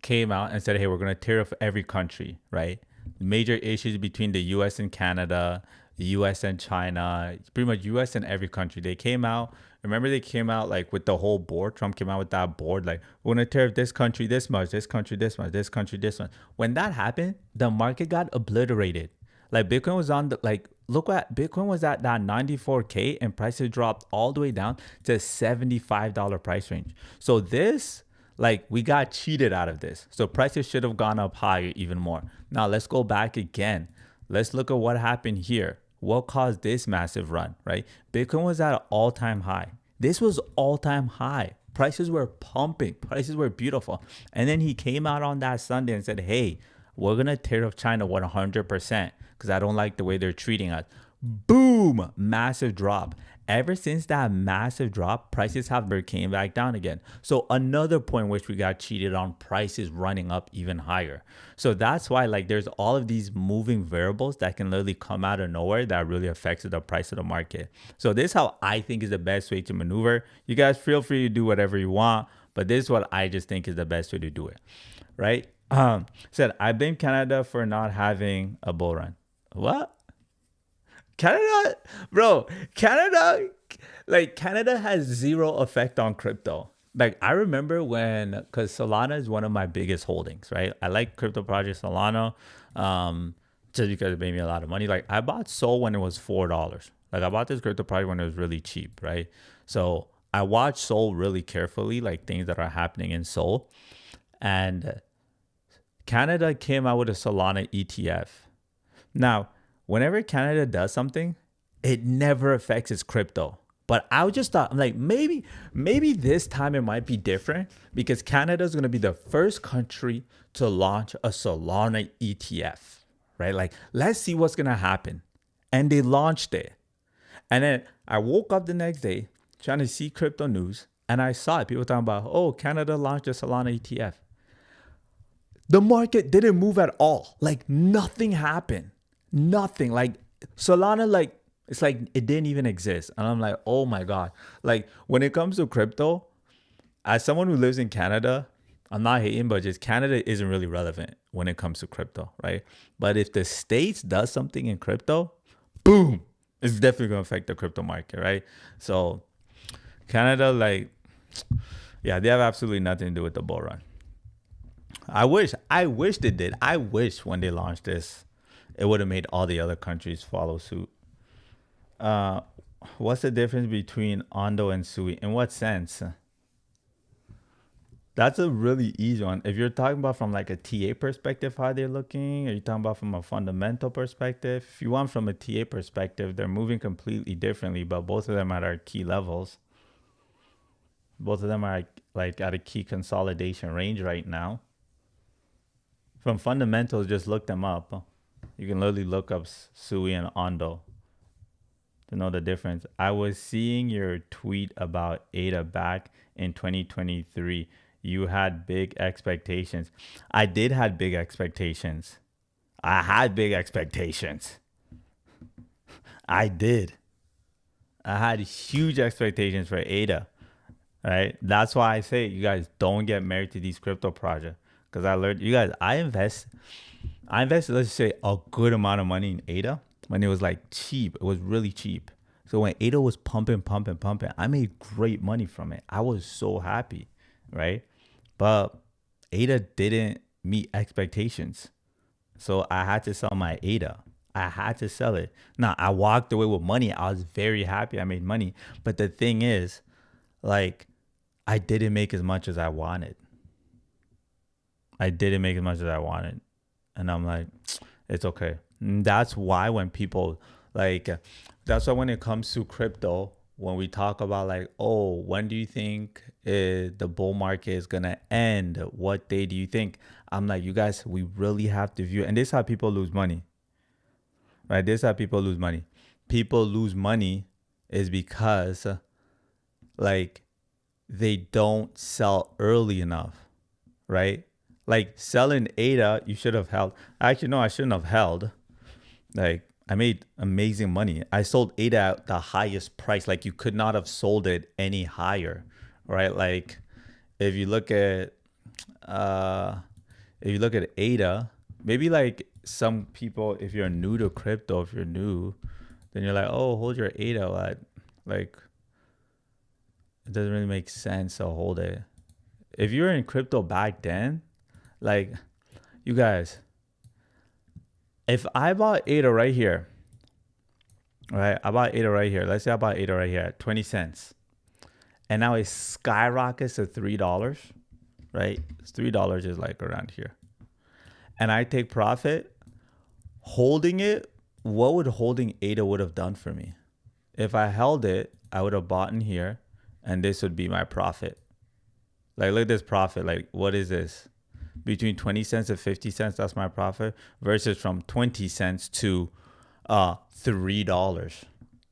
[SPEAKER 1] Came out and said, hey, we're going to tariff every country, right? Major issues between the U.S. and Canada, the U.S. and China, pretty much U.S. and every country. They came out. Remember, they came out like with the whole board. Trump came out with that board, like, we're going to tariff this country this much, this country this much, this country this much. When that happened, the market got obliterated. Like Bitcoin was on the, like, look at Bitcoin was at that 94K and prices dropped all the way down to $75 price range. So this, like, we got cheated out of this. So prices should have gone up higher even more. Now let's go back again. Let's look at what happened here. What caused this massive run, right? Bitcoin was at an all-time high. This was all-time high. Prices were pumping. Prices were beautiful. And then he came out on that Sunday and said, hey, we're going to tariff China 100% because I don't like the way they're treating us. Boom, massive drop. Ever since that massive drop, prices have came back down again. So another point which we got cheated on, prices running up even higher. So that's why, like, there's all of these moving variables that can literally come out of nowhere that really affects the price of the market. So this is how I think is the best way to maneuver. You guys feel free to do whatever you want, but this is what I just think is the best way to do it, right? Said, I blame Canada for not having a bull run. What? Canada, bro, Canada has zero effect on crypto. Like I remember when, because Solana is one of my biggest holdings, right? I like crypto project Solana, just because it made me a lot of money. Like I bought Sol when it was $4. Like I bought this crypto project when it was really cheap, right? So I watch Sol really carefully, like things that are happening in Sol. And Canada came out with a Solana ETF. Now, whenever Canada does something, it never affects its crypto. But I just thought, I'm like, maybe this time it might be different because Canada is going to be the first country to launch a Solana ETF, right? Like, let's see what's going to happen. And they launched it. And then I woke up the next day trying to see crypto news, and I saw it. People talking about, oh, Canada launched a Solana ETF. The market didn't move at all. Like, nothing happened. Nothing. Like Solana, like it's like it didn't even exist. And I'm like, oh my God. Like when it comes to crypto, as someone who lives in Canada, I'm not hating, but just Canada isn't really relevant when it comes to crypto, right? But if the States does something in crypto, boom, it's definitely gonna affect the crypto market, right? So Canada, like, yeah, they have absolutely nothing to do with the bull run. I wish they did. I wish when they launched this, it would have made all the other countries follow suit. What's the difference between Ondo and Sui? In what sense? That's a really easy one. If you're talking about from like a TA perspective, how they're looking, are you talking about from a fundamental perspective? If you want from a TA perspective, they're moving completely differently, but both of them at our key levels. Both of them are like at a key consolidation range right now. From fundamentals, just look them up. You can literally look up Sui and Ondo to know the difference. I was seeing your tweet about ADA back in 2023. You had big expectations. I did have big expectations. I had big expectations. I did. I had huge expectations for ADA. right? That's why I say you guys don't get married to these crypto projects. Because I learned, you guys, I invested, let's say, a good amount of money in ADA when it was like cheap. It was really cheap. So when ADA was pumping, pumping, pumping, I made great money from it. I was so happy, right? But ADA didn't meet expectations. So I had to sell my ADA. I had to sell it. Now, I walked away with money. I was very happy I made money. But the thing is, like, I didn't make as much as I wanted. I didn't make as much as I wanted. And I'm like, it's okay. And that's why when people like, that's why when it comes to crypto, when we talk about like, oh, when do you think the bull market is going to end? What day do you think? I'm like, you guys, we really have to view. And this is how people lose money, right? This is how people lose money. People lose money is because like they don't sell early enough, right? Like selling ADA, you should have held. Actually, no, I shouldn't have held. Like I made amazing money. I sold ADA at the highest price. Like you could not have sold it any higher, right? Like if you look at uh if you look at ADA, maybe like some people, if you're new to crypto, if you're new, then you're like, oh, hold your ADA. Like it doesn't really make sense to hold it. If you were in crypto back then, like you guys, if I bought ADA right here, right? I bought ADA right here. Let's say I bought ADA right here at 20 cents. And now it skyrockets to $3, right? $3 is like around here. And I take profit, holding it, what would holding ADA would have done for me? If I held it, I would have bought in here and this would be my profit. Like look at this profit. Like what is this? Between 20 cents and 50 cents, that's my profit versus from 20 cents to $3,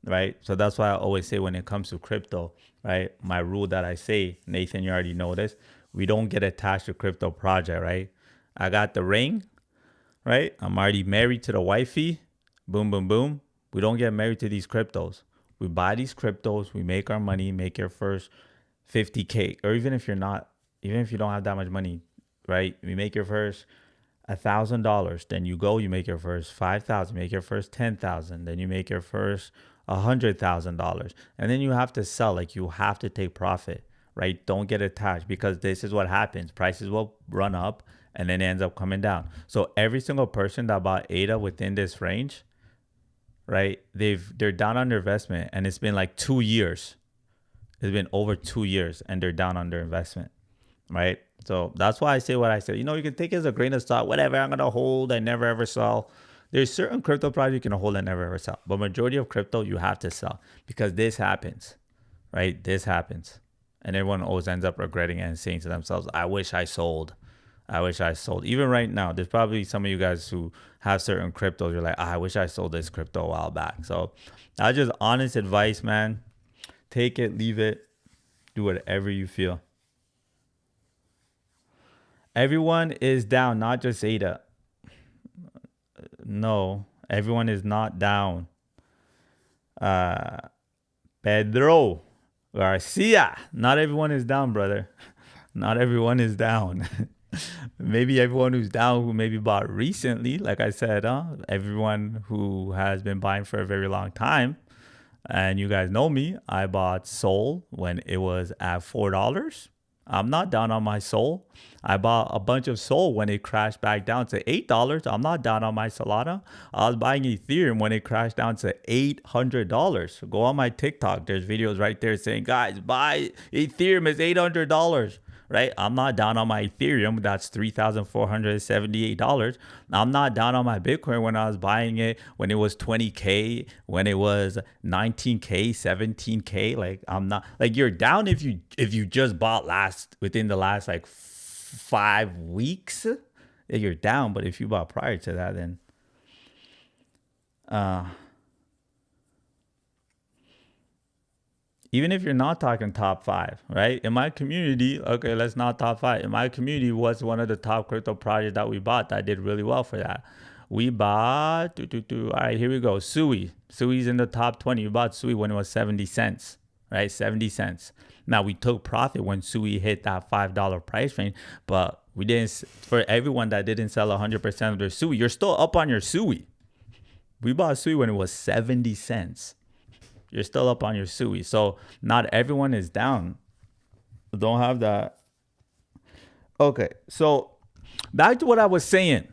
[SPEAKER 1] right? So that's why I always say when it comes to crypto, right? My rule that I say, Nathan, you already know this, we don't get attached to crypto project, right? I got the ring, right? I'm already married to the wifey. Boom, boom, boom. We don't get married to these cryptos. We buy these cryptos, we make our money, make your first 50K, or even if you're not, even if you don't have that much money, right? You make your first $1,000, then you go, you make your first 5,000, make your first 10,000, then you make your first $100,000, and then you have to sell. Like you have to take profit, right? Don't get attached because this is what happens. Prices will run up and then it ends up coming down. So every single person that bought ADA within this range, right? They're down on their investment, and it's been like 2 years. It's been over 2 years, and they're down on their investment, right? So that's why I say what I say. You know, you can take it as a grain of salt. Whatever, I'm gonna hold. I never ever sell. There's certain crypto projects you can hold and never ever sell, but majority of crypto you have to sell because this happens, right? This happens, and everyone always ends up regretting it and saying to themselves, "I wish I sold. I wish I sold." Even right now, there's probably some of you guys who have certain cryptos. You're like, I wish I sold this crypto a while back. So that's just honest advice, man. Take it, leave it, do whatever you feel. Everyone is down, not just Ada. No, everyone is not down. Pedro Garcia, not everyone is down, brother. Not everyone is down. Maybe everyone who's down who maybe bought recently, like I said, everyone who has been buying for a very long time. And you guys know me, I bought Sol when it was at $4. I'm not down on my Sol. I bought a bunch of Sol when it crashed back down to $8. I'm not down on my Solana. I was buying Ethereum when it crashed down to $800. Go on my TikTok. There's videos right there saying, guys, buy Ethereum, is $800. Right? I'm not down on my Ethereum. That's $3,478. I'm not down on my Bitcoin when I was buying it when it was 20K, when it was 19K, 17K. Like I'm not like you're down if you just bought within the last like 5 weeks. You're down, but if you bought prior to that, then even if you're not talking top 5, right? In my community, okay, let's not top 5. In my community was one of the top crypto projects that we bought that did really well for that. We bought, all right, here we go. Sui. Sui's in the top 20. We bought Sui when it was 70 cents. right? 70 cents. Now we took profit when Sui hit that $5 price range, but we didn't. For everyone that didn't sell 100% of their Sui, you're still up on your Sui. We bought Sui when it was 70 cents. You're still up on your Sui. So not everyone is down. Don't have that. Okay, so back to what I was saying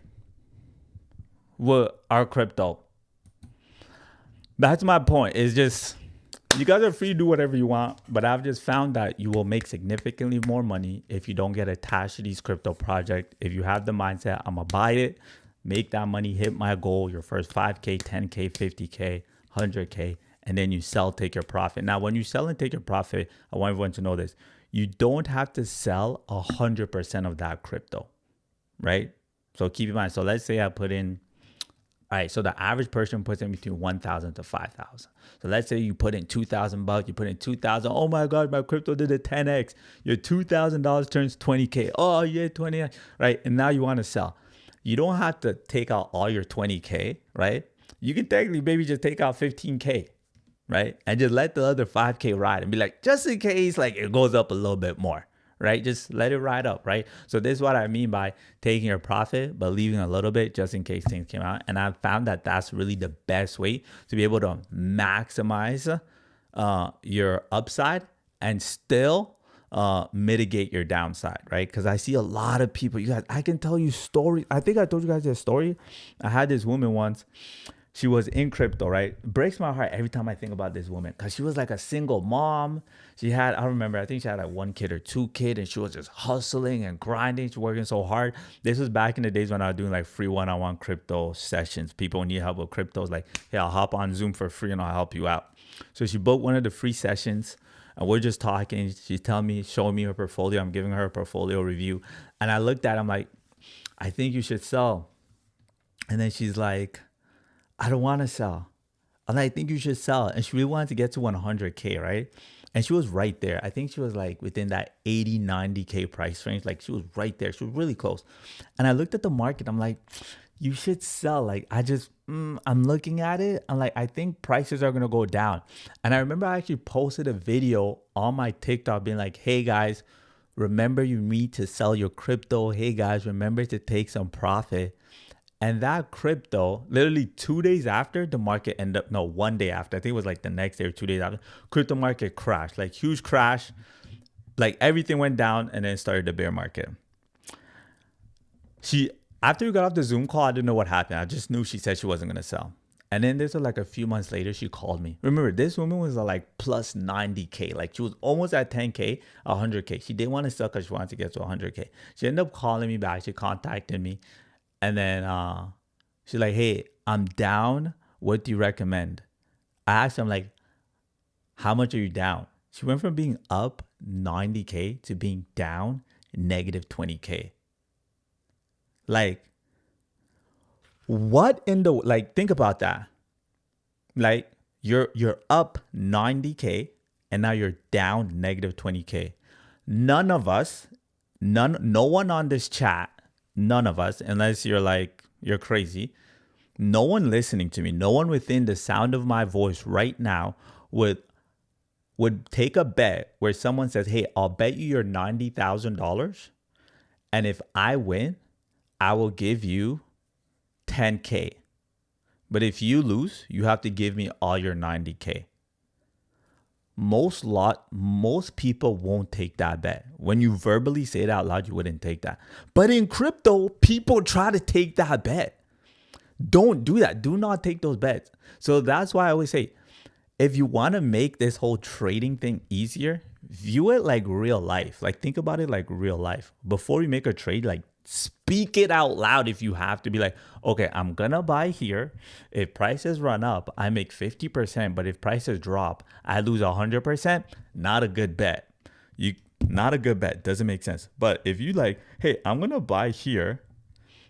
[SPEAKER 1] with our crypto. Back to my point. It's just, you guys are free to do whatever you want, but I've just found that you will make significantly more money if you don't get attached to these crypto projects. If you have the mindset, I'm going to buy it, make that money, hit my goal, your first 5K, 10K, 50K, 100K, and then you sell, take your profit. Now, when you sell and take your profit, I want everyone to know this. You don't have to sell 100% of that crypto, right? So keep in mind. So let's say I put in, all right, so the average person puts in between 1,000 to 5,000. So let's say you put in $2,000, you put in 2,000. Oh my God, my crypto did a 10x. Your $2,000 turns 20K. Oh yeah, 20X, right? And now you want to sell. You don't have to take out all your 20K, right? You can technically maybe just take out 15K, right? And just let the other 5K ride and be like, just in case like it goes up a little bit more, right? Just let it ride up, right? So this is what I mean by taking your profit, but leaving a little bit just in case things came out. And I've found that that's really the best way to be able to maximize your upside and still mitigate your downside, right? Because I see a lot of people, you guys, I can tell you stories. I think I told you guys this story. I had this woman once. She was in crypto, right? It breaks my heart every time I think about this woman because she was like a single mom. She had, I remember, I think she had like 1 kid or 2 kids, and she was just hustling and grinding. She was working so hard. This was back in the days when I was doing like free one-on-one crypto sessions. People need help with cryptos. Like, hey, I'll hop on Zoom for free and I'll help you out. So she booked one of the free sessions and we're just talking. She's telling me, showing me her portfolio. I'm giving her a portfolio review. And I looked at it, I'm like, I think you should sell. And then she's like, I don't want to sell. I'm like, I think you should sell. And she really wanted to get to 100K, right? And she was right there. I think she was like within that 80, 90K price range. Like she was right there. She was really close. And I looked at the market. I'm like, you should sell. Like I'm looking at it. I'm like, I think prices are going to go down. And I remember I actually posted a video on my TikTok being like, hey guys, remember you need to sell your crypto. Hey guys, remember to take some profit. And that crypto, literally 2 days after, the market ended up, no, 1 day after, I think it was like the next day or 2 days after, crypto market crashed, like huge crash, like everything went down and then started the bear market. After we got off the Zoom call, I didn't know what happened. I just knew she said she wasn't going to sell. And then this was like a few months later, she called me. Remember, this woman was like plus 90K. Like she was almost at 10K, 100K. She didn't want to sell because she wanted to get to 100K. She ended up calling me back. She contacted me. And then she's like, hey, I'm down. What do you recommend? I asked her, I'm like, how much are you down? She went from being up 90K to being down negative 20K. Like, what in the, like, think about that. Like, you're up 90K and now you're down negative 20K. None of us, no one on this chat, none of us, unless you're like, you're crazy. No one listening to me, no one within the sound of my voice right now would take a bet where someone says, hey, I'll bet you your $90,000. And if I win, I will give you 10K. But if you lose, you have to give me all your 90K. Most people won't take that bet. When you verbally say it out loud, you wouldn't take that. But in crypto, people try to take that bet. Don't do that. Do not take those bets. So that's why I always say, if you want to make this whole trading thing easier, view it like real life. Like think about it like real life. Before you make a trade, like speak it out loud if you have to. Be like, okay, I'm going to buy here. If prices run up, I make 50%. But if prices drop, I lose 100%. Not a good bet. Not a good bet. Doesn't make sense. But if you like, hey, I'm going to buy here.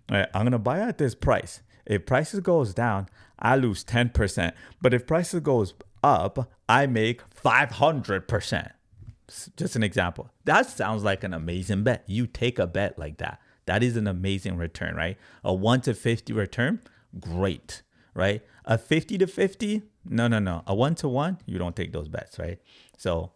[SPEAKER 1] All right, I'm going to buy at this price. If prices goes down, I lose 10%. But if prices goes up, I make 500%. Just an example. That sounds like an amazing bet. You take a bet like that. That is an amazing return, right? A 1 to 50 return, great, right? A 50 to 50, No, no, no. A 1-to-1, you don't take those bets, right? So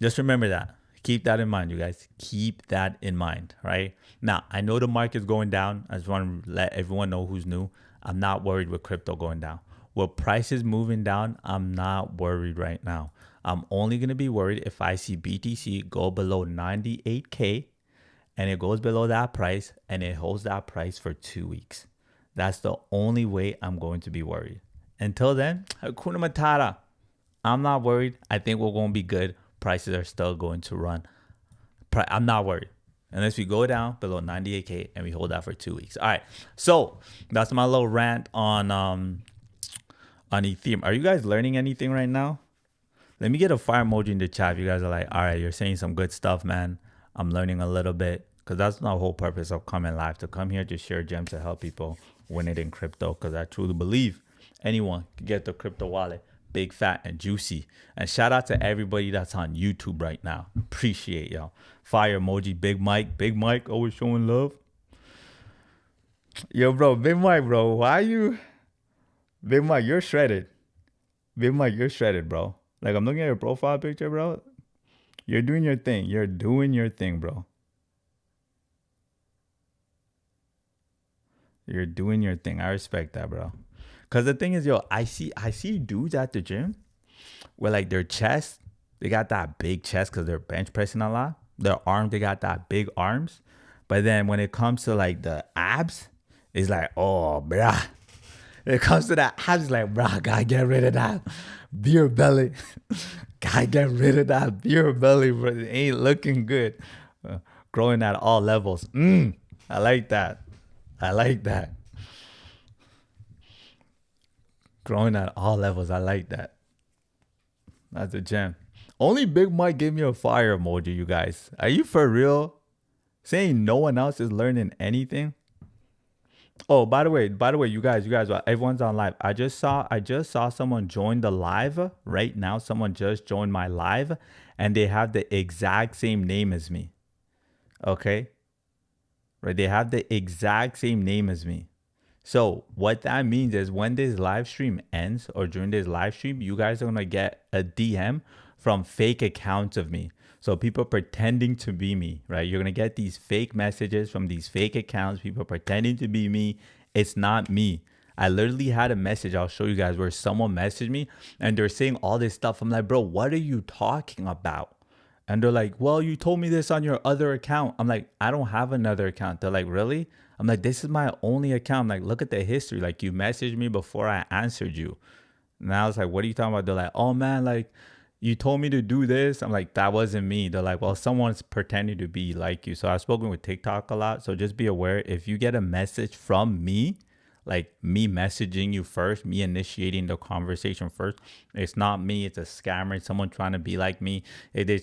[SPEAKER 1] just remember that. Keep that in mind, you guys. Keep that in mind, right? Now, I know the market's going down. I just want to let everyone know who's new. I'm not worried with crypto going down. With prices moving down, I'm not worried right now. I'm only going to be worried if I see BTC go below 98K and it goes below that price and it holds that price for 2 weeks. That's the only way I'm going to be worried. Until then, Hakuna Matata. I'm not worried. I think we're going to be good. Prices are still going to run. I'm not worried. Unless we go down below 98K and we hold that for 2 weeks. All right. So that's my little rant on Ethereum. Are you guys learning anything right now? Let me get a fire emoji in the chat if you guys are like, all right, you're saying some good stuff, man. I'm learning a little bit. Because that's the whole purpose of coming live. To come here to share gems to help people win it in crypto. Because I truly believe anyone can get the crypto wallet big, fat, and juicy. And shout out to everybody that's on YouTube right now. Appreciate y'all. Fire emoji, Big Mike, always showing love. Yo, bro, Big Mike, bro. Why you? Big Mike, you're shredded. Big Mike, you're shredded, bro. Like, I'm looking at your profile picture, bro. You're doing your thing. You're doing your thing, bro. You're doing your thing. I respect that, bro. Cause the thing is, yo, I see dudes at the gym with like their chest, they got that big chest because they're bench pressing a lot. Their arms, they got that big arms. But then when it comes to like the abs, it's like, oh, bruh. When it comes to that abs, it's like, bruh, gotta get rid of that beer belly. Gotta get rid of that beer belly, bro. It ain't looking good. Growing at all levels. I like that. I like that. Growing at all levels. I like that. That's a gem. Only Big Mike gave me a fire emoji, you guys. Are you for real? Saying no one else is learning anything? Oh, by the way, you guys, everyone's on live. I just saw someone join the live right now. Someone just joined my live and they have the exact same name as me. Okay? Right? They have the exact same name as me. So what that means is when this live stream ends or during this live stream, you guys are going to get a DM from fake accounts of me. So people pretending to be me, right? You're going to get these fake messages from these fake accounts, people pretending to be me. It's not me. I literally had a message, I'll show you guys, where someone messaged me and they're saying all this stuff. I'm like, bro, what are you talking about? And they're like, well, you told me this on your other account. I'm like, I don't have another account. They're like, really? I'm like, this is my only account. I'm like, look at the history. Like, you messaged me before I answered you. And I was like, what are you talking about? They're like, oh, man, like, you told me to do this. I'm like, that wasn't me. They're like, well, someone's pretending to be like you. So I've spoken with TikTok a lot. So just be aware, if you get a message from me, like me messaging you first, me initiating the conversation first, it's not me. It's a scammer. It's someone trying to be like me. If they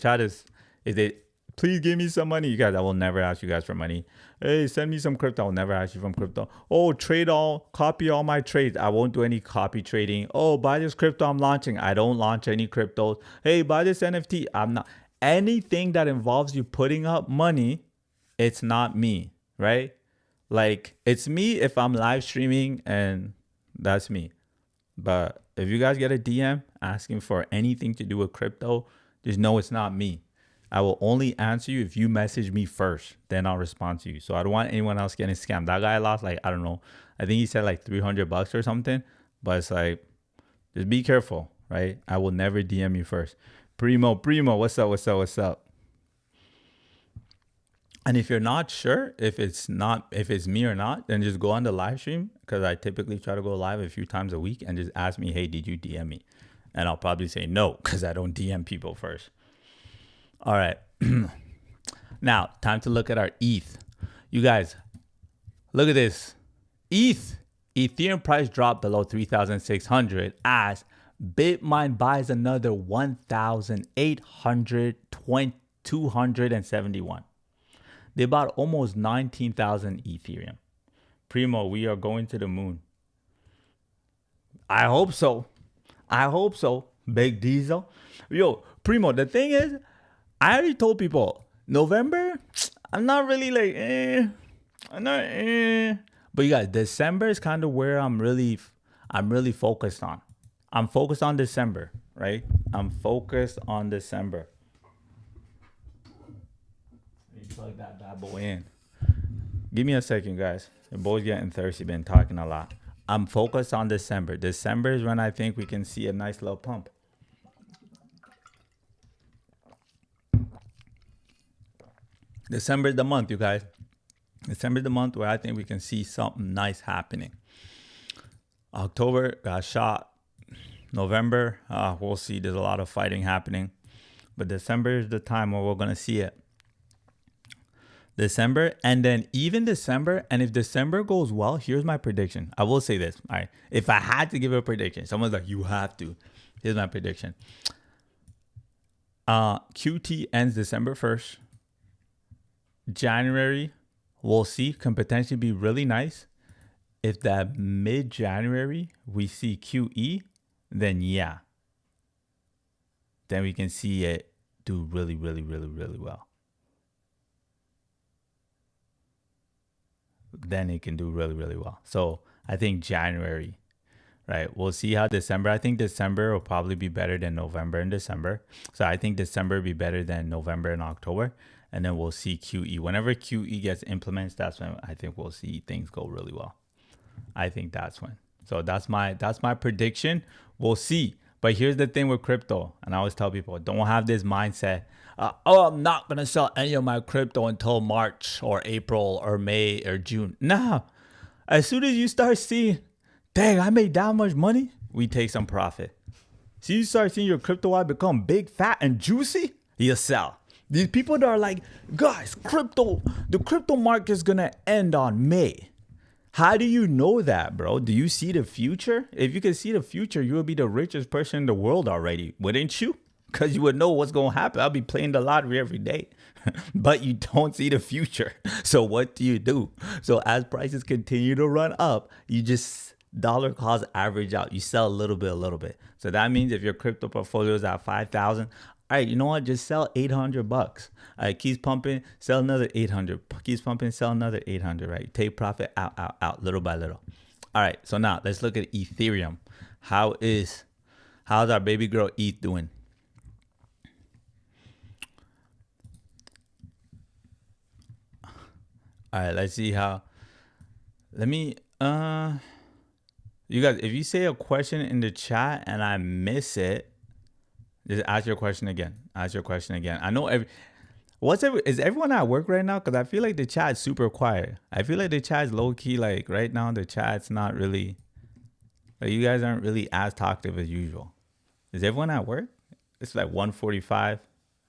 [SPEAKER 1] please give me some money, you guys, I will never ask you guys for money. Hey, send me some crypto. I'll never ask you from crypto. Oh, copy all my trades. I won't do any copy trading. Oh, buy this crypto I'm launching. I don't launch any cryptos. Hey, buy this NFT. I'm not. Anything that involves you putting up money, it's not me, right? Like, it's me if I'm live streaming and that's me. But if you guys get a DM asking for anything to do with crypto, just know it's not me. I will only answer you if you message me first. Then I'll respond to you. So I don't want anyone else getting scammed. That guy lost like, I don't know. I think he said like $300 or something. But it's like, just be careful, right? I will never DM you first. Primo, what's up? And if you're not sure if it's me or not, then just go on the live stream, because I typically try to go live a few times a week, and just ask me, hey, did you DM me? And I'll probably say no, because I don't DM people first. All right. Now, time to look at our ETH. You guys, look at this. Ethereum price dropped below 3,600 as Bitmain buys another 1,821. They bought almost 19,000 Ethereum. Primo, we are going to the moon. I hope so. Big Diesel. Yo, Primo, the thing is, I already told people, November, I'm not really like, But you guys, December is kind of where I'm really focused on. I'm focused on December, right? I'm focused on December. Let me plug that bad boy in. Give me a second, guys. The boy's getting thirsty, been talking a lot. I'm focused on December. December is when I think we can see a nice little pump. December is the month, you guys. December is the month where I think we can see something nice happening. October got shot. November, we'll see. There's a lot of fighting happening. But December is the time where we're going to see it. December, and then even December, and if December goes well, here's my prediction. I will say this. All right. If I had to give a prediction, someone's like, you have to. Here's my prediction. QT ends December 1st. January, we'll see, can potentially be really nice. If that mid-January we see QE, then yeah. Then we can see it do really, really, really, really well. Then it can do really, really well. So I think January, right? We'll see how December. I think December will probably be better than November and December. So I think December will be better than November and October. And then we'll see QE. Whenever QE gets implemented, that's when I think we'll see things go really well. I think that's when. So that's my prediction. We'll see. But here's the thing with crypto. And I always tell people, don't have this mindset. I'm not going to sell any of my crypto until March or April or May or June. Nah. As soon as you start seeing, dang, I made that much money, we take some profit. So you start seeing your crypto wallet become big, fat, and juicy, you sell. These people that are like, guys, the crypto market is going to end on May. How do you know that, bro? Do you see the future? If you can see the future, you would be the richest person in the world already, wouldn't you? Because you would know what's going to happen. I'll be playing the lottery every day. But you don't see the future. So what do? So as prices continue to run up, you just dollar cost average out. You sell a little bit. So that means if your crypto portfolio is at 5,000, all right, you know what? Just sell $800. All right, keeps pumping, sell another 800. Keeps pumping, sell another 800, right? Take profit out, little by little. All right, so now let's look at Ethereum. How's our baby girl ETH doing? All right, let's see how. Let me, you guys, if you say a question in the chat and I miss it, just ask your question again. I know is everyone at work right now? Because I feel like the chat's super quiet. I feel like the chat's low key. Like right now, the chat's not really. Like you guys aren't really as talkative as usual. Is everyone at work? It's like 1:45,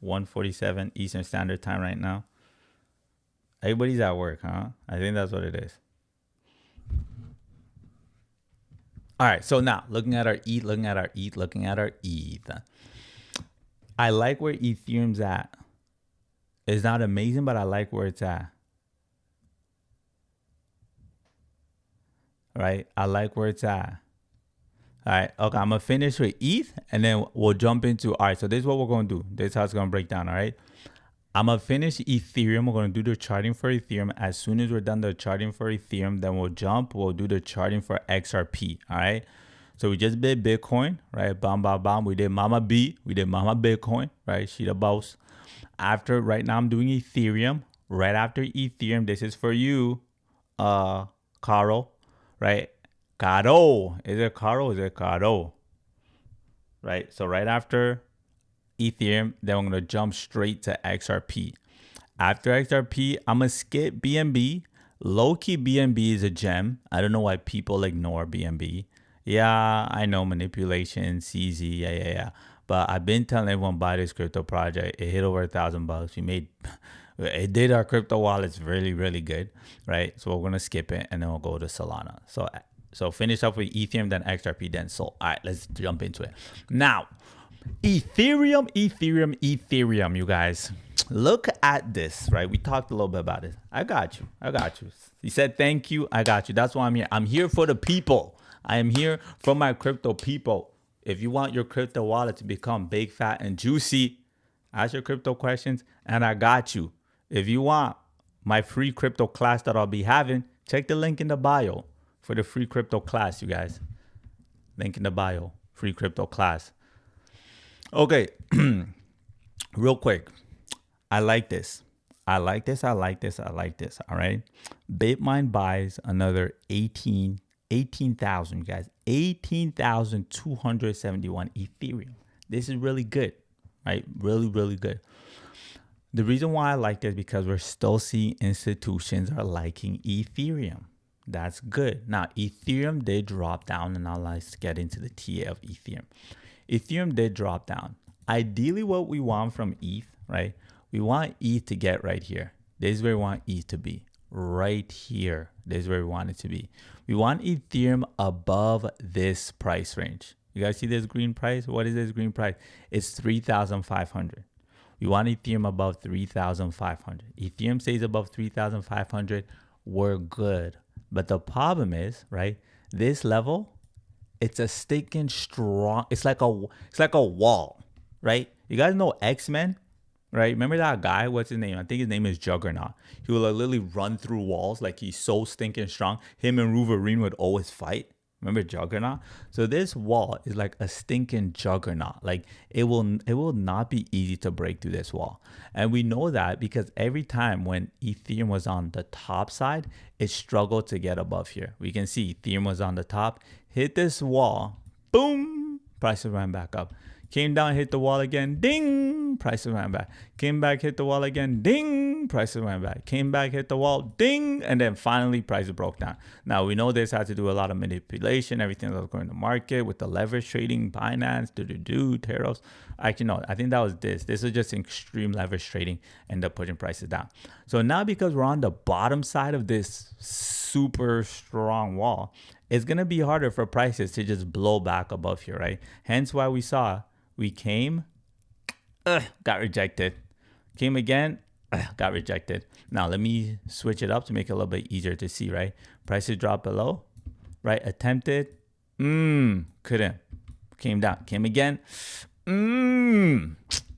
[SPEAKER 1] 1:47 Eastern Standard Time right now. Everybody's at work, huh? I think that's what it is. All right, so now looking at our ETH. I like where Ethereum's at. It's not amazing, but I like where it's at. Right? I like where it's at. All right. Okay, I'm going to finish with ETH, and then we'll jump into, all right, so this is what we're going to do. This is how it's going to break down, all right? I'm going to finish Ethereum. We're going to do the charting for Ethereum. As soon as we're done the charting for Ethereum, then we'll do the charting for XRP, all right? So we just did Bitcoin, right? Bam, bam, bam. We did Mama B. We did Mama Bitcoin, right? She the boss. Right now I'm doing Ethereum. Right after Ethereum, this is for you, Caro, right? Caro. Is it Caro? Is it Caro? Right? So right after Ethereum, then I'm going to jump straight to XRP. After XRP, I'm going to skip BNB. Low-key BNB is a gem. I don't know why people ignore BNB. Yeah, I know, manipulation, CZ, yeah. But I've been telling everyone buy this crypto project. It hit over $1,000. It did our crypto wallets really, really good, right? So we're going to skip it, and then we'll go to Solana. So finish up with Ethereum, then XRP, then Sol. All right, let's jump into it. Now, Ethereum, you guys. Look at this, right? We talked a little bit about it. I got you. He said, thank you. I got you. That's why I'm here. I'm here for the people. I am here for my crypto people. If you want your crypto wallet to become big, fat, and juicy, ask your crypto questions, and I got you. If you want my free crypto class that I'll be having, check the link in the bio for the free crypto class, you guys. Link in the bio. free crypto class. Okay, real quick. I like this. I like this. I like this. I like this. All right. Bitmine buys another 18,000, guys. 18,271 Ethereum. This is really good, right? Really, really good. The reason why I like this is because we're still seeing institutions are liking Ethereum. That's good. Now, Ethereum did drop down, and now let's get into the TA of Ethereum. Ethereum did drop down. Ideally, what we want from ETH, right? We want ETH to get right here. This is where we want ETH to be. Right here. This is where we want it to be. We want Ethereum above this price range. You guys see this green price? What is this green price? It's 3,500. We want Ethereum above 3,500. Ethereum stays above 3,500. We're good. But the problem is, right? This level, it's a sticking strong. It's like a wall, right? You guys know X-Men, right? Remember that guy? What's his name? I think his name is Juggernaut. He would literally run through walls like he's so stinking strong. Him and Wolverine would always fight. Remember Juggernaut? So this wall is like a stinking juggernaut. Like it will not be easy to break through this wall. And we know that because every time when Ethereum was on the top side, it struggled to get above here. We can see Ethereum was on the top, hit this wall, boom, prices ran back up. Came down, hit the wall again, ding, prices ran back. Came back, hit the wall again, ding, prices ran back. Came back, hit the wall, ding, and then finally prices broke down. Now, we know this had to do a lot of manipulation, everything that was going to market with the leverage trading, Binance, tariffs. Actually, no, I think that was this. This was just extreme leverage trading, end up pushing prices down. So now because we're on the bottom side of this super strong wall, it's going to be harder for prices to just blow back above here, right? Hence why we came, got rejected. Came again, got rejected. Now, let me switch it up to make it a little bit easier to see, right? Prices drop below, right? Attempted, couldn't. Came down, came again,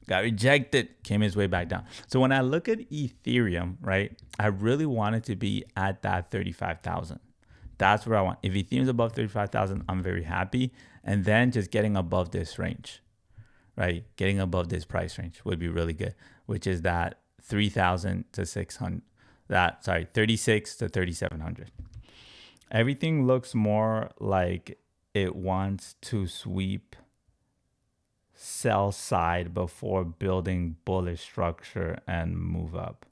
[SPEAKER 1] got rejected, came his way back down. So when I look at Ethereum, right, I really want it to be at that 35,000. That's where I want. If Ethereum is above 35,000, I'm very happy. And then just getting above this range, right? Getting above this price range would be really good, which is that 3,000 to 600. 36 to 3,700. Everything looks more like it wants to sweep sell side before building bullish structure and move up.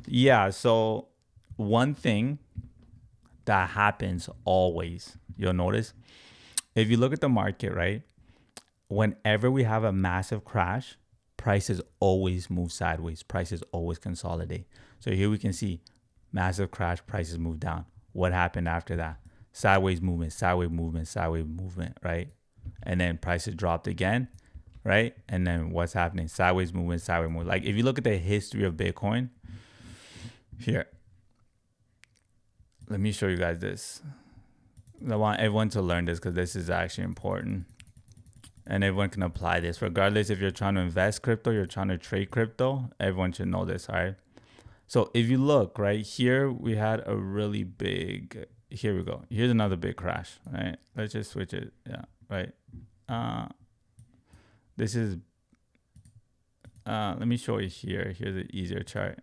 [SPEAKER 1] Yeah, so one thing that happens always, you'll notice, if you look at the market, right, whenever we have a massive crash, prices always move sideways, prices always consolidate. So here we can see massive crash, prices move down. What happened after that? Sideways movement, sideways movement, sideways movement, right? And then prices dropped again, right? And then what's happening? Sideways movement, sideways movement. Like if you look at the history of Bitcoin, here, let me show you guys this. I want everyone to learn this because this is actually important. And everyone can apply this. Regardless if you're trying to invest crypto, you're trying to trade crypto, everyone should know this, all right? So if you look, right, here we had a really big, here we go. Here's another big crash, right? Let's just switch it, yeah, right? This is, let me show you here. Here's an easier chart.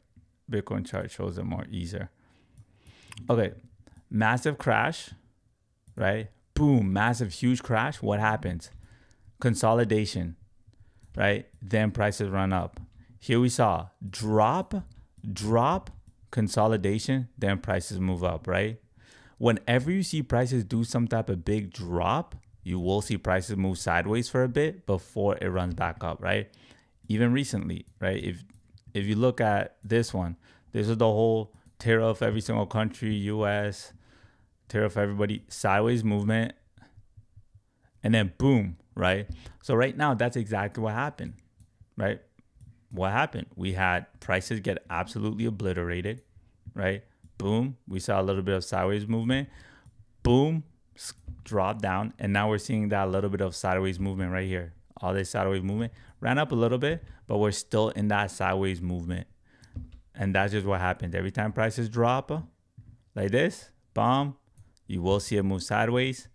[SPEAKER 1] Bitcoin chart shows it more easier. Okay, massive crash, right? Boom, massive, huge crash. What happens? Consolidation, right? Then prices run up. Here we saw drop, consolidation, then prices move up, right? Whenever you see prices do some type of big drop, you will see prices move sideways for a bit before it runs back up, right? Even recently, right? If you look at this one, this is the whole tariff every single country, US, tariff everybody, sideways movement, and then boom, right? So right now, that's exactly what happened, right? What happened? We had prices get absolutely obliterated, right? Boom, we saw a little bit of sideways movement, boom, drop down, and now we're seeing that little bit of sideways movement right here. All this sideways movement ran up a little bit, but we're still in that sideways movement. And that's just what happens. Every time prices drop like this, bomb, you will see it move sideways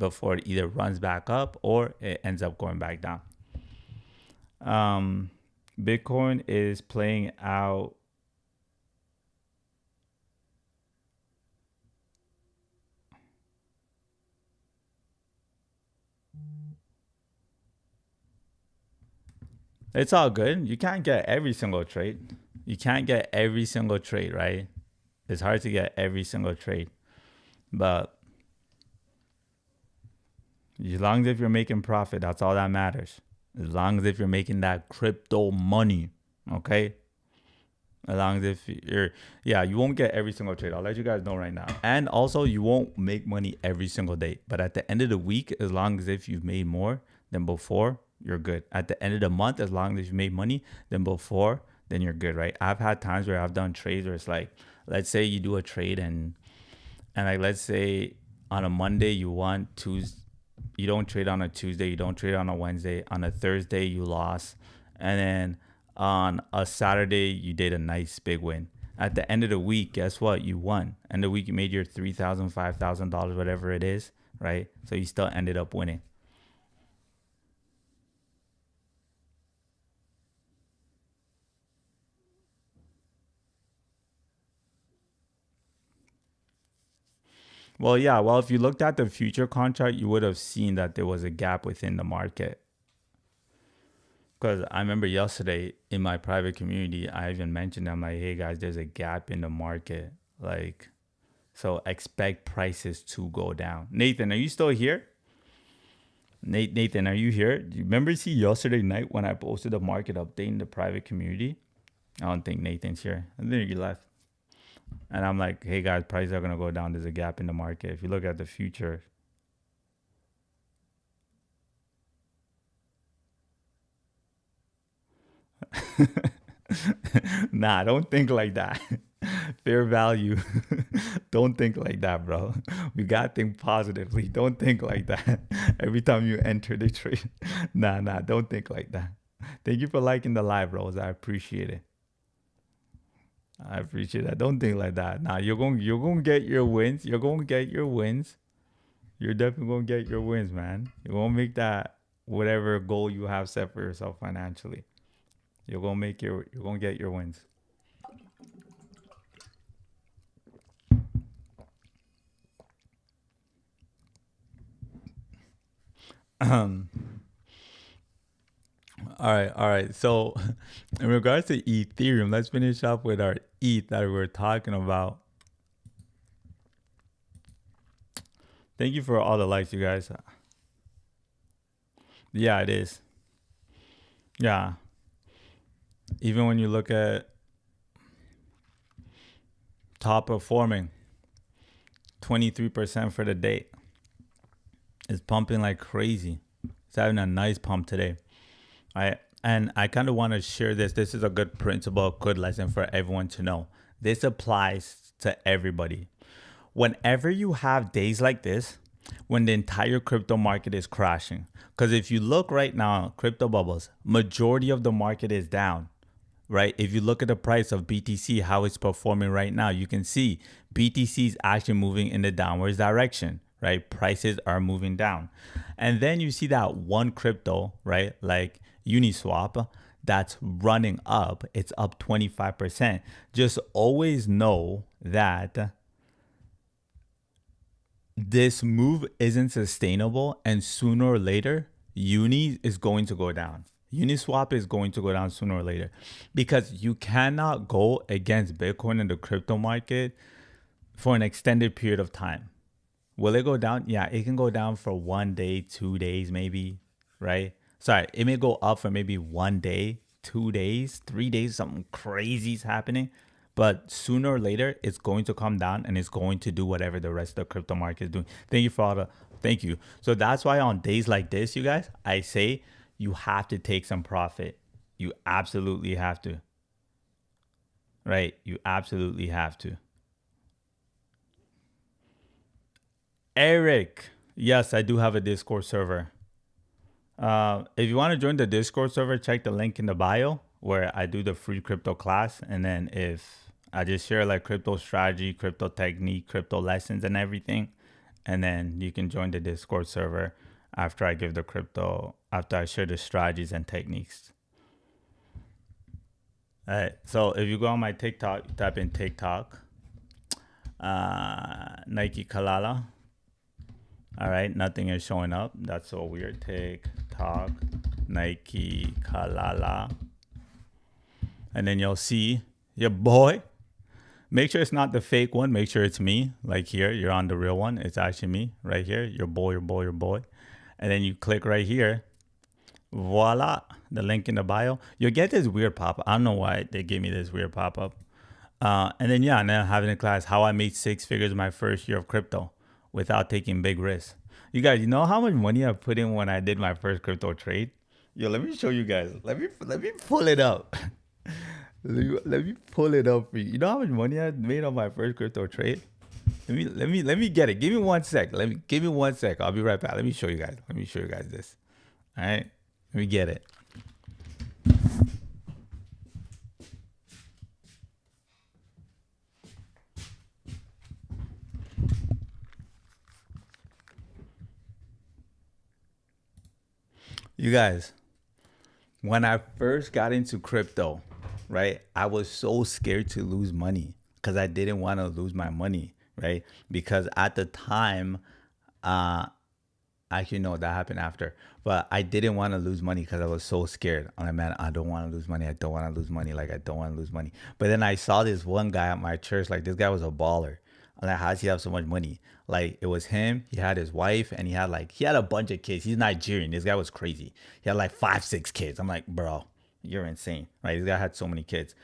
[SPEAKER 1] before it either runs back up or it ends up going back down. Bitcoin is playing out. It's all good. You can't get every single trade. You can't get every single trade, right? It's hard to get every single trade. But as long as if you're making profit, that's all that matters. As long as if you're making that crypto money, okay? As long as if you're, yeah, you won't get every single trade. I'll let you guys know right now. And also, you won't make money every single day. But at the end of the week, as long as if you've made more than before, you're good. At the end of the month, as long as you've made money than before, then you're good, right? I've had times where I've done trades where it's like, let's say you do a trade and like, let's say on a Monday you won, Tuesday, you don't trade on a Tuesday, you don't trade on a Wednesday, on a Thursday you lost, and then on a Saturday you did a nice big win. At the end of the week, guess what? You won. End of the week you made your $3,000, $5,000, whatever it is, right? So you still ended up winning. Well, yeah. Well, if you looked at the future contract, you would have seen that there was a gap within the market. Because I remember yesterday in my private community, I even mentioned, I'm like, hey guys, there's a gap in the market. Like, so expect prices to go down. Nathan, are you still here? Nathan, are you here? Do you remember see yesterday night when I posted the market update in the private community? I don't think Nathan's here. I think he left. And I'm like, hey guys, prices are going to go down. There's a gap in the market. If you look at the future. Nah, don't think like that. Fair value. Don't think like that, bro. We got to think positively. Don't think like that. Every time you enter the trade. Nah, don't think like that. Thank you for liking the live, bros. I appreciate it. I appreciate that. Don't think like that. Nah, you're gonna get your wins. You're gonna get your wins. You're definitely gonna get your wins, man. You're gonna make that whatever goal you have set for yourself financially. You're gonna get your wins. All right. So, in regards to Ethereum, let's finish up with our ETH that we were talking about. Thank you for all the likes, you guys. Yeah, it is. Yeah. Even when you look at top performing, 23% for the day. It's pumping like crazy. It's having a nice pump today. I kind of want to share this. This is a good principle, a good lesson for everyone to know. This applies to everybody. Whenever you have days like this, when the entire crypto market is crashing, because if you look right now, crypto bubbles, majority of the market is down, right? If you look at the price of BTC, how it's performing right now, you can see BTC is actually moving in the downwards direction, right? Prices are moving down. And then you see that one crypto, right? Like Uniswap, that's running up. It's up 25%. Just always know that this move isn't sustainable, and sooner or later, Uni is going to go down. Uniswap is going to go down sooner or later, because you cannot go against Bitcoin in the crypto market for an extended period of time. Will it go down? Yeah, it can go down for 1 day, 2 days, maybe, right? Sorry, it may go up for maybe 1 day, 2 days, 3 days, something crazy is happening. But sooner or later, it's going to come down and it's going to do whatever the rest of the crypto market is doing. Thank you for all the, thank you. So that's why on days like this, you guys, I say you have to take some profit. You absolutely have to. Right? You absolutely have to. Eric, yes, I do have a Discord server. If you want to join the Discord server, check the link in the bio where I do the free crypto class. And then if I just share like crypto strategy, crypto technique, crypto lessons and everything. and then you can join the Discord server after I give the crypto, after I share the strategies and techniques. All right. So if you go on my TikTok, type in TikTok, Naicke Kalala. All right. Nothing is showing up. That's so weird. TikTok, Naicke Kalala. And then you'll see your boy. Make sure it's not the fake one. Make sure it's me. Like here, you're on the real one. It's actually me right here. Your boy, your boy, your boy. And then you click right here. Voila. The link in the bio. You'll get this weird pop-up. I don't know why they gave me this weird pop-up. And then, yeah, now having a class, how I made 6 figures my first year of crypto without taking big risks. You guys, you know how much money I put in when I did my first crypto trade? Yo, let me show you guys. Let me pull it up. Let me pull it up for you. You know how much money I made on my first crypto trade? Let me get it. Give me 1 sec. Give me 1 sec. I'll be right back. Let me show you guys. Let me show you guys this. All right. Let me get it. You guys, when I first got into crypto, right, I was so scared to lose money because I didn't want to lose my money, right? Because at the time, actually, no, that happened after. But I didn't want to lose money because I was so scared. I'm like, man, I don't want to lose money. I don't want to lose money. Like, I don't want to lose money. But then I saw this one guy at my church. Like, this guy was a baller. I'm like, how does he have so much money? Like, it was him. He had his wife, and he had a bunch of kids. He's Nigerian. This guy was crazy. He had like 5, 6 kids. I'm like, bro, you're insane, right? This guy had so many kids.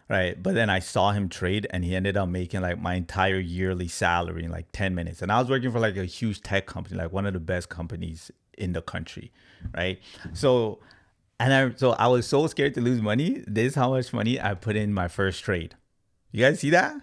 [SPEAKER 1] Right. But then I saw him trade and he ended up making like my entire yearly salary in like 10 minutes. And I was working for like a huge tech company, like one of the best companies in the country. Right. So I was so scared to lose money. This is how much money I put in my first trade. You guys see that?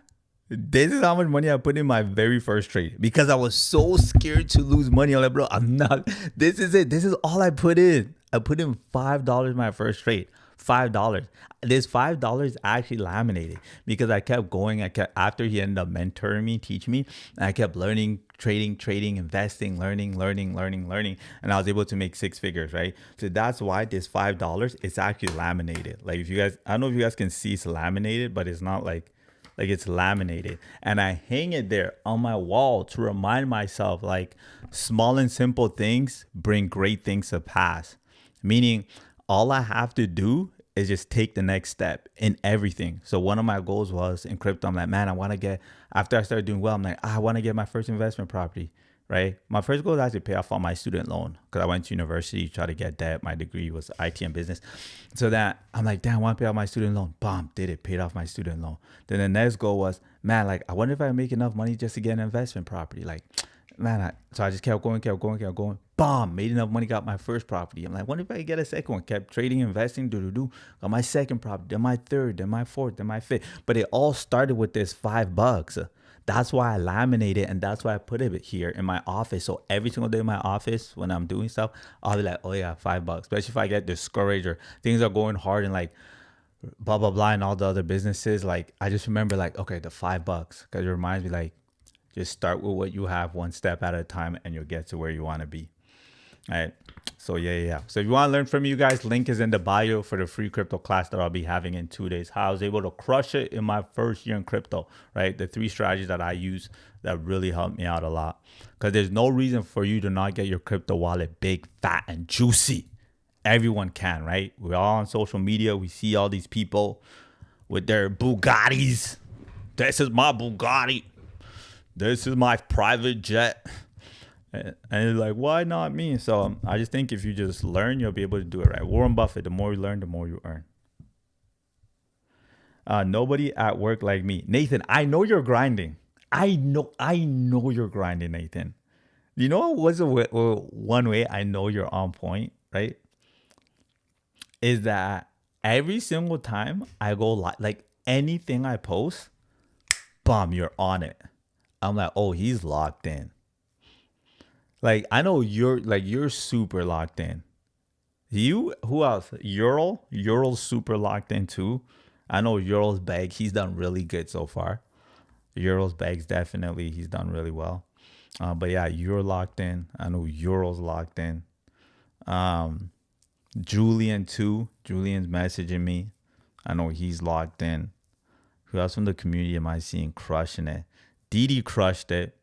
[SPEAKER 1] This is how much money I put in my very first trade because I was so scared to lose money. I'm like, bro, I'm not. This is it. This is all I put in. I put in $5 my first trade. $5. This $5 actually laminated because I kept going. After he ended up mentoring me, teaching me, and I kept learning, trading, investing, learning, and I was able to make 6 figures, right? So that's why this $5 is actually laminated. Like if you guys, I don't know if you guys can see it's laminated, but it's not like it's laminated, and I hang it there on my wall to remind myself like small and simple things bring great things to pass. Meaning all I have to do is just take the next step in everything. So one of my goals was in crypto, I'm like, man, I want to get, after I started doing well, I'm like, I want to get my first investment property, right? My first goal was actually pay off all my student loan because I went to university, try to get debt. My degree was IT and business. So that I'm like, damn, I want to pay off my student loan. Boom, did it, paid off my student loan. Then the next goal was, man, like, I wonder if I make enough money just to get an investment property. Like, man, so I just kept going. Bomb, made enough money, got my first property. I'm like, what if I get a second one? Kept trading, investing, got my second property, then my third, then my fourth, then my fifth. But it all started with this $5. That's why I laminate it, and that's why I put it here in my office. So every single day in my office, when I'm doing stuff, I'll be like, oh yeah, $5. Especially if I get discouraged or things are going hard and like blah blah blah and all the other businesses. Like I just remember like, okay, the $5 because it reminds me like, just start with what you have, one step at a time, and you'll get to where you want to be. All right. So yeah. So if you want to learn from me, you guys, link is in the bio for the free crypto class that I'll be having in 2 days. How I was able to crush it in my first year in crypto, right? The 3 strategies that I use that really helped me out a lot. Because there's no reason for you to not get your crypto wallet big, fat, and juicy. Everyone can, right? We're all on social media. We see all these people with their Bugattis. This is my Bugatti. This is my private jet. And it's like, why not me? So I just think if you just learn, you'll be able to do it right. Warren Buffett, the more you learn, the more you earn. Nobody at work like me. Nathan, I know you're grinding. I know you're grinding, Nathan. You know what's one way I know you're on point, right? Is that every single time I go live, like anything I post, boom, you're on it. I'm like, oh, he's locked in. Like, I know you're super locked in. You, who else? Ural's super locked in too. I know Ural's bag, he's done really good so far. Ural's bags, definitely, he's done really well. But yeah, you're locked in. I know Euro's locked in. Um, Julian too. Julian's messaging me. I know he's locked in. Who else from the community am I seeing crushing it? Dee crushed it.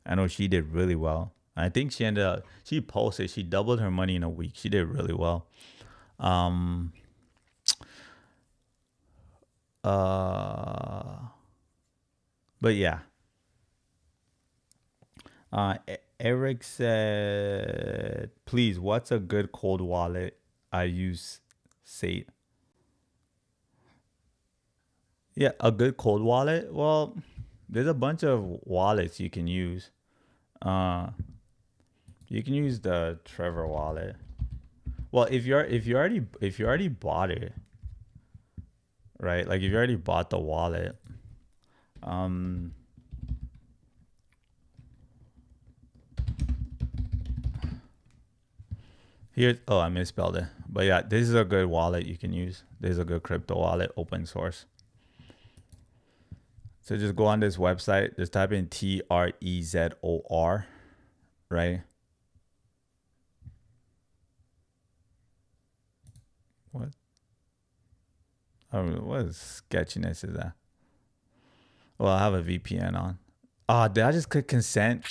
[SPEAKER 1] I know she did really well. I think she ended up, she posted, she doubled her money in a week. She did really well. Um, uh, but yeah. Eric said, please, what's a good cold wallet I use? Say, yeah, a good cold wallet. Well, there's a bunch of wallets you can use. Uh, you can use the Trevor wallet. Well, if you already bought it, right? Like if you already bought the wallet, um, here's oh I misspelled it, but yeah, this is a good wallet you can use. This is a good crypto wallet, open source. So just go on this website, just type in TREZOR, right? What? Oh, what sketchiness is that? Well, I have a VPN on. Oh, did I just click consent?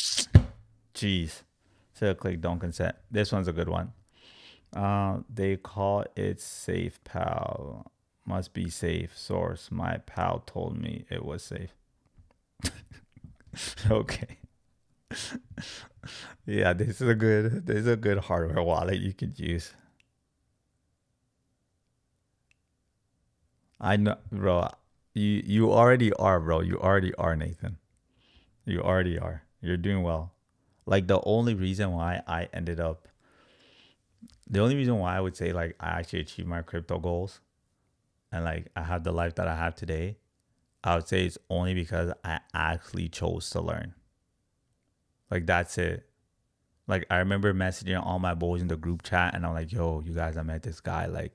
[SPEAKER 1] Jeez. So click don't consent. This one's a good one. They call it safe, pal. Must be safe. Source. My pal told me it was safe. Okay. Yeah, this is a good hardware wallet you could use. I know, bro. You already are, bro. You already are, Nathan. You already are. You're doing well. Like the only reason why I would say like I actually achieved my crypto goals and like I have the life that I have today, I would say it's only because I actually chose to learn. Like that's it. Like I remember messaging all my boys in the group chat and I'm like, yo, you guys, I met this guy. Like,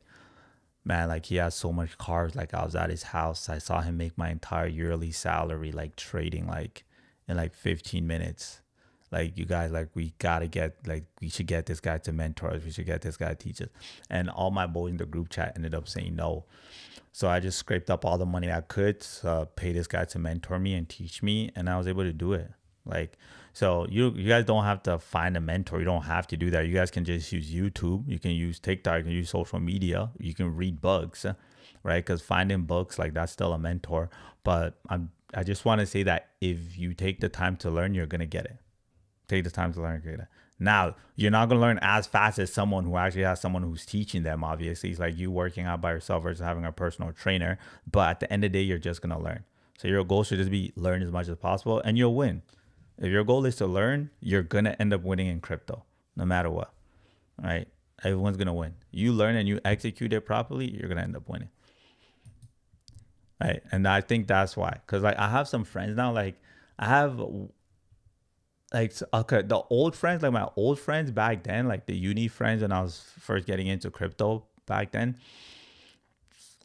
[SPEAKER 1] man, like he has so much cars. Like I was at his house. I saw him make my entire yearly salary, like trading like in like 15 minutes. Like you guys, like we gotta get like we should get this guy to mentor us. We should get this guy to teach us. And all my boys in the group chat ended up saying no. So I just scraped up all the money I could to pay this guy to mentor me and teach me, and I was able to do it. Like, so you guys don't have to find a mentor. You don't have to do that. You guys can just use YouTube. You can use TikTok. You can use social media. You can read books, right? Because finding books like that's still a mentor. But I just want to say that if you take the time to learn, you're gonna get it. Take the time to learn, get it. Now, you're not going to learn as fast as someone who actually has someone who's teaching them, obviously. It's like you working out by yourself versus having a personal trainer. But at the end of the day, you're just going to learn. So your goal should just be learn as much as possible and you'll win. If your goal is to learn, you're going to end up winning in crypto, no matter what. All right? Everyone's going to win. You learn and you execute it properly, you're going to end up winning. Right? And I think that's why. Because like I have some friends now, like I have like okay, the old friends, like my old friends back then, like the uni friends when I was first getting into crypto back then,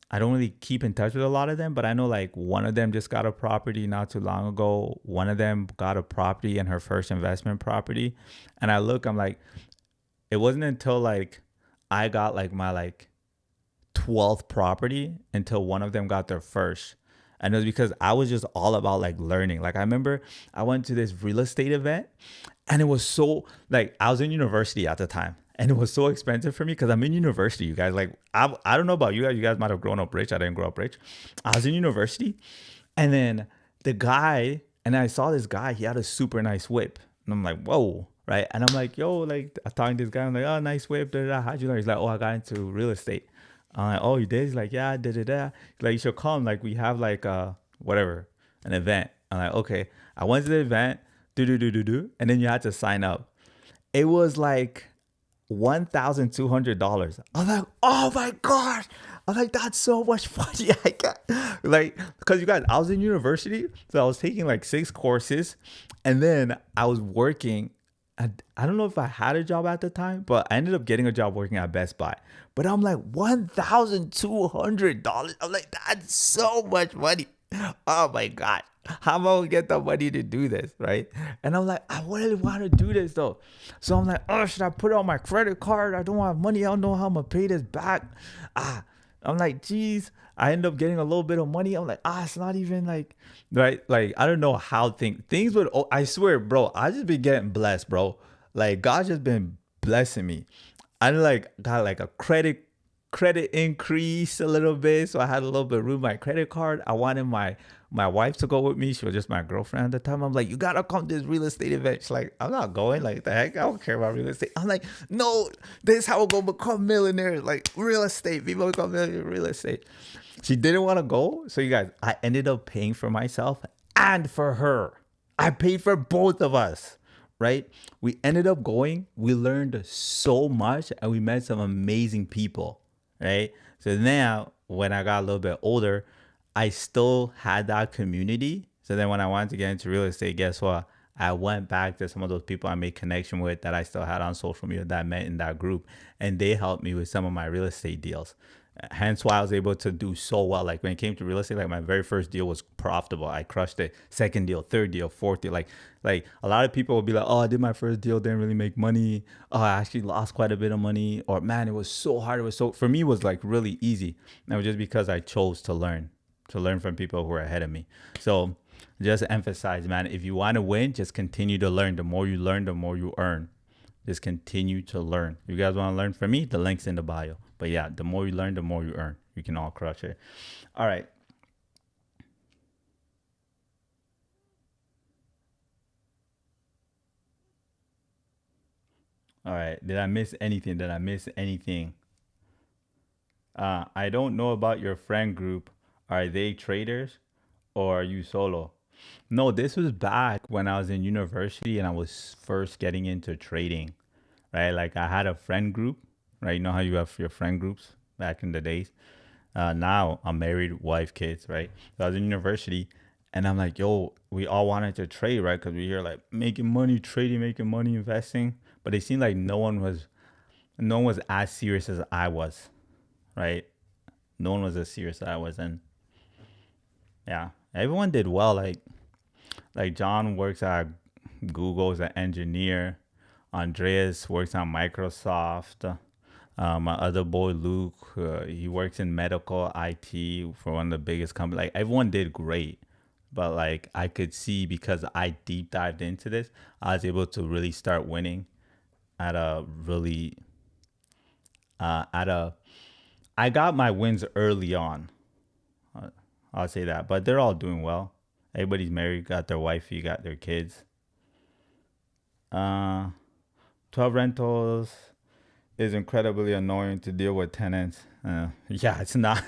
[SPEAKER 1] I don't really keep in touch with a lot of them, but I know like one of them just got a property not too long ago. One of them got a property and her first investment property. And I'm like, it wasn't until like I got like my like 12th property until one of them got their first. And it was because I was just all about like learning. Like I remember I went to this real estate event and it was so like I was in university at the time and it was so expensive for me because I'm in university, you guys. Like I don't know about you guys. You guys might have grown up rich. I didn't grow up rich. I was in university and then I saw this guy, he had a super nice whip. And I'm like, whoa. Right. And I'm like, yo, like I'm talking to this guy. I'm like, oh, nice whip. How'd you learn? He's like, oh, I got into real estate. I'm like, oh, you did? He's like, yeah, da. Like, you should come. Like, we have like whatever, an event. I'm like, okay. I went to the event, and then you had to sign up. It was like $1,200. I was like, oh my gosh. I was like, that's so much money. I got like, because you guys, I was in university, so I was taking like 6 courses, and then I was working. I don't know if I had a job at the time, but I ended up getting a job working at Best Buy. But I'm like, $1,200. I'm like, that's so much money. Oh my God. How am I gonna get the money to do this? Right. And I'm like, I really want to do this though. So I'm like, oh, should I put it on my credit card? I don't have money. I don't know how I'm gonna pay this back. Ah, I'm like, geez. I end up getting a little bit of money. I'm like, it's not even like, right? Like, I don't know how things would, I swear, bro, I just been getting blessed, bro. Like, God just been blessing me. I like got like a credit increase a little bit, so I had a little bit of room in my credit card. I wanted my wife to go with me. She was just my girlfriend at the time. I'm like, you gotta come to this real estate event. She's like, I'm not going. Like, the heck, I don't care about real estate. I'm like, no, this is how we're gonna become millionaires. Like, real estate, people become millionaires, real estate. She didn't want to go, so you guys, I ended up paying for myself and for her. I paid for both of us, right? We ended up going. We learned so much, and we met some amazing people, right? So now, when I got a little bit older, I still had that community. So then, when I wanted to get into real estate, guess what? I went back to some of those people I made connection with that I still had on social media that I met in that group, and they helped me with some of my real estate deals. Hence why I was able to do so well. Like when it came to real estate, like my very first deal was profitable. I crushed it. Second deal, third deal, fourth deal. Like a lot of people will be like, oh, I did my first deal, didn't really make money. Oh, I actually lost quite a bit of money. Or man, it was so hard. It was so, for me, it was like really easy. And it was just because I chose to learn from people who were ahead of me. So just emphasize, man, if you want to win, just continue to learn. The more you learn, the more you earn. Just continue to learn. If you guys want to learn from me, the link's in the bio. But yeah, the more you learn, the more you earn. You can all crush it. All right. All right. Did I miss anything? Did I miss anything? I don't know about your friend group. Are they traders or are you solo? No, this was back when I was in university and I was first getting into trading, right? Like I had a friend group, right? You know how you have your friend groups back in the days. Now I'm married, wife, kids, right? So I was in university and I'm like, yo, we all wanted to trade, right? Because we hear like making money, trading, making money, investing. But it seemed like no one was as serious as I was, right? No one was as serious as I was. And yeah, everyone did well. Like John works at Google as an engineer. Andreas works on Microsoft. My other boy Luke, he works in medical IT for one of the biggest companies. Like everyone did great, but like I could see because I deep dived into this, I was able to really start winning at a really at a. I got my wins early on. Uh, I'll say that, but they're all doing well. Everybody's married, got their wifey, got their kids. Uh, 12 rentals is incredibly annoying to deal with tenants. Yeah, it's not.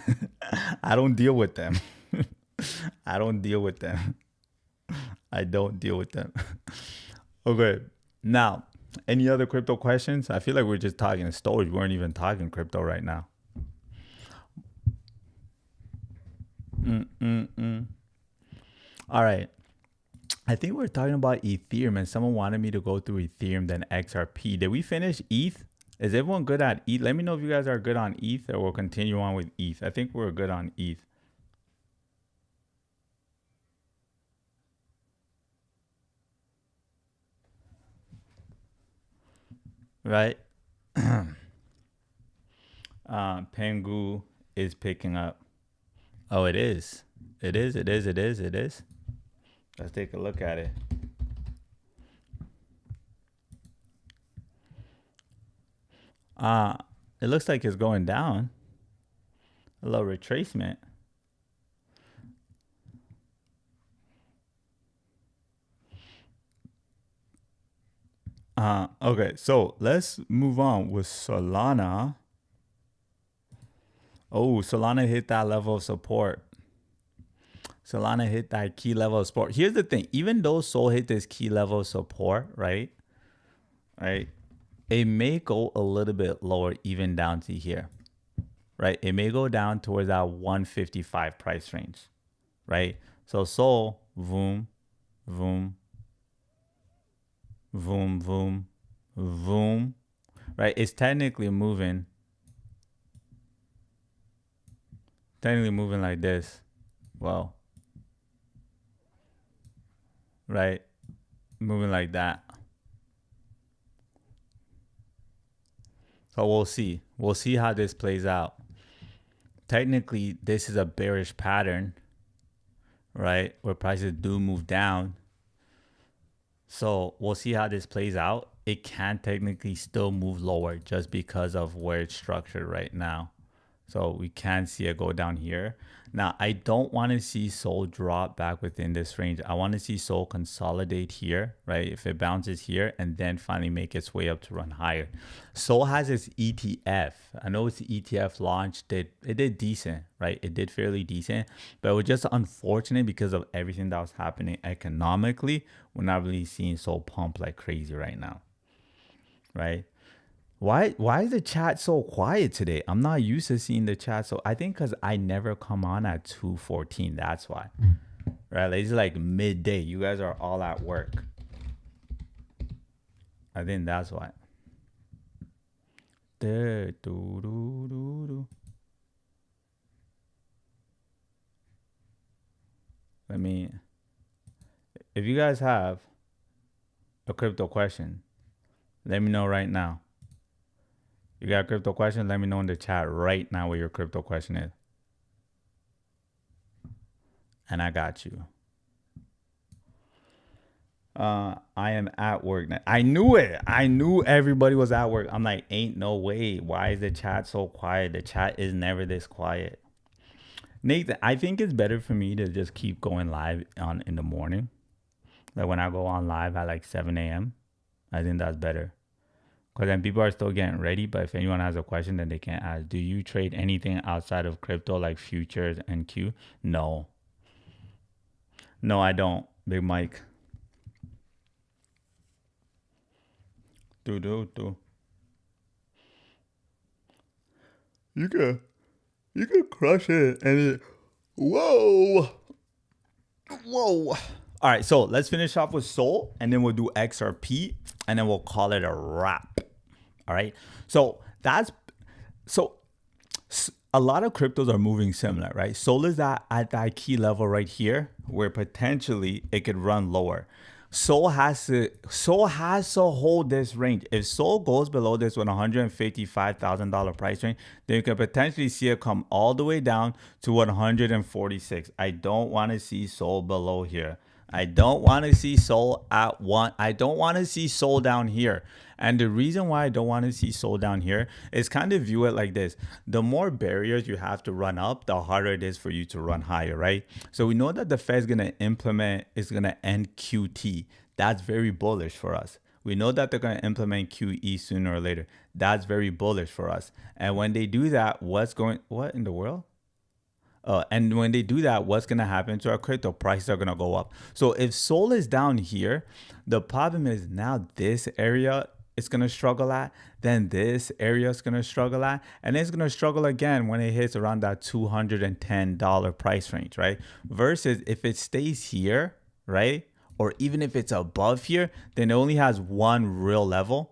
[SPEAKER 1] I don't deal with them. I don't deal with them. I don't deal with them. Okay. Now, any other crypto questions? I feel like we're just talking storage. We weren't even talking crypto right now. Mm-mm-mm. All right. I think we're talking about Ethereum, and someone wanted me to go through Ethereum, then XRP. Did we finish ETH? Is everyone good at ETH? Let me know if you guys are good on ETH, or we'll continue on with ETH. I think we're good on ETH, right? Pengu is picking up. Oh, it is. It is. It is. It is. It is. Let's take a look at it. Uh, it looks like it's going down. A little retracement. Okay, so let's move on with Solana. Oh, Solana hit that level of support. Solana hit that key level of support. Here's the thing: even though Sol hit this key level of support, right? Right, it may go a little bit lower, even down to here, right? It may go down towards that 155 price range, right? So Sol, boom, boom, boom, boom, boom, right? It's technically moving like this. Well, right? Moving like that. So we'll see. We'll see how this plays out. Technically, this is a bearish pattern, right? Where prices do move down. So we'll see how this plays out. It can technically still move lower just because of where it's structured right now. So we can see it go down here. Now, I don't want to see SOL drop back within this range. I want to see SOL consolidate here, right? If it bounces here and then finally make its way up to run higher. SOL has its ETF. I know its ETF launched. It did decent, right? It did fairly decent, but it was just unfortunate because of everything that was happening economically. We're not really seeing SOL pump like crazy right now, right? Why is the chat so quiet today? I'm not used to seeing the chat. So I think because I never come on at 2:14. That's why. Right? It's like midday. You guys are all at work. I think that's why. Let me, if you guys have a crypto question, let me know right now. You got a crypto question? Let me know in the chat right now what your crypto question is. And I got you. I am at work now. I knew it. I knew everybody was at work. I'm like, ain't no way. Why is the chat so quiet? The chat is never this quiet. Nathan, I think it's better for me to just keep going live in the morning. Like when I go on live at like 7 a.m. I think that's better. Because then people are still getting ready. But if anyone has a question, then they can ask. Do you trade anything outside of crypto like futures and Q? No. No, I don't. Big Mike. Do. You can crush it and whoa. All right, so let's finish off with SOL and then we'll do XRP and then we'll call it a wrap. All right. So a lot of cryptos are moving similar, right? SOL is at that key level right here where potentially it could run lower. SOL has to hold this range. If SOL goes below this with $155,000 price range, then you can potentially see it come all the way down to 146. I don't want to see SOL below here. I don't want to see SOL at one. I don't want to see SOL down here. And the reason why I don't want to see SOL down here is kind of view it like this. The more barriers you have to run up, the harder it is for you to run higher, right? So we know that the Fed's going to is going to end QT. That's very bullish for us. We know that they're going to implement QE sooner or later. That's very bullish for us. And when they do that, what in the world? And when they do that, what's going to happen to our crypto? Prices are going to go up. So if SOL is down here, the problem is now this area is going to struggle at, then this area is going to struggle at, and it's going to struggle again when it hits around that $210 price range, right? Versus if it stays here, right? Or even if it's above here, then it only has one real level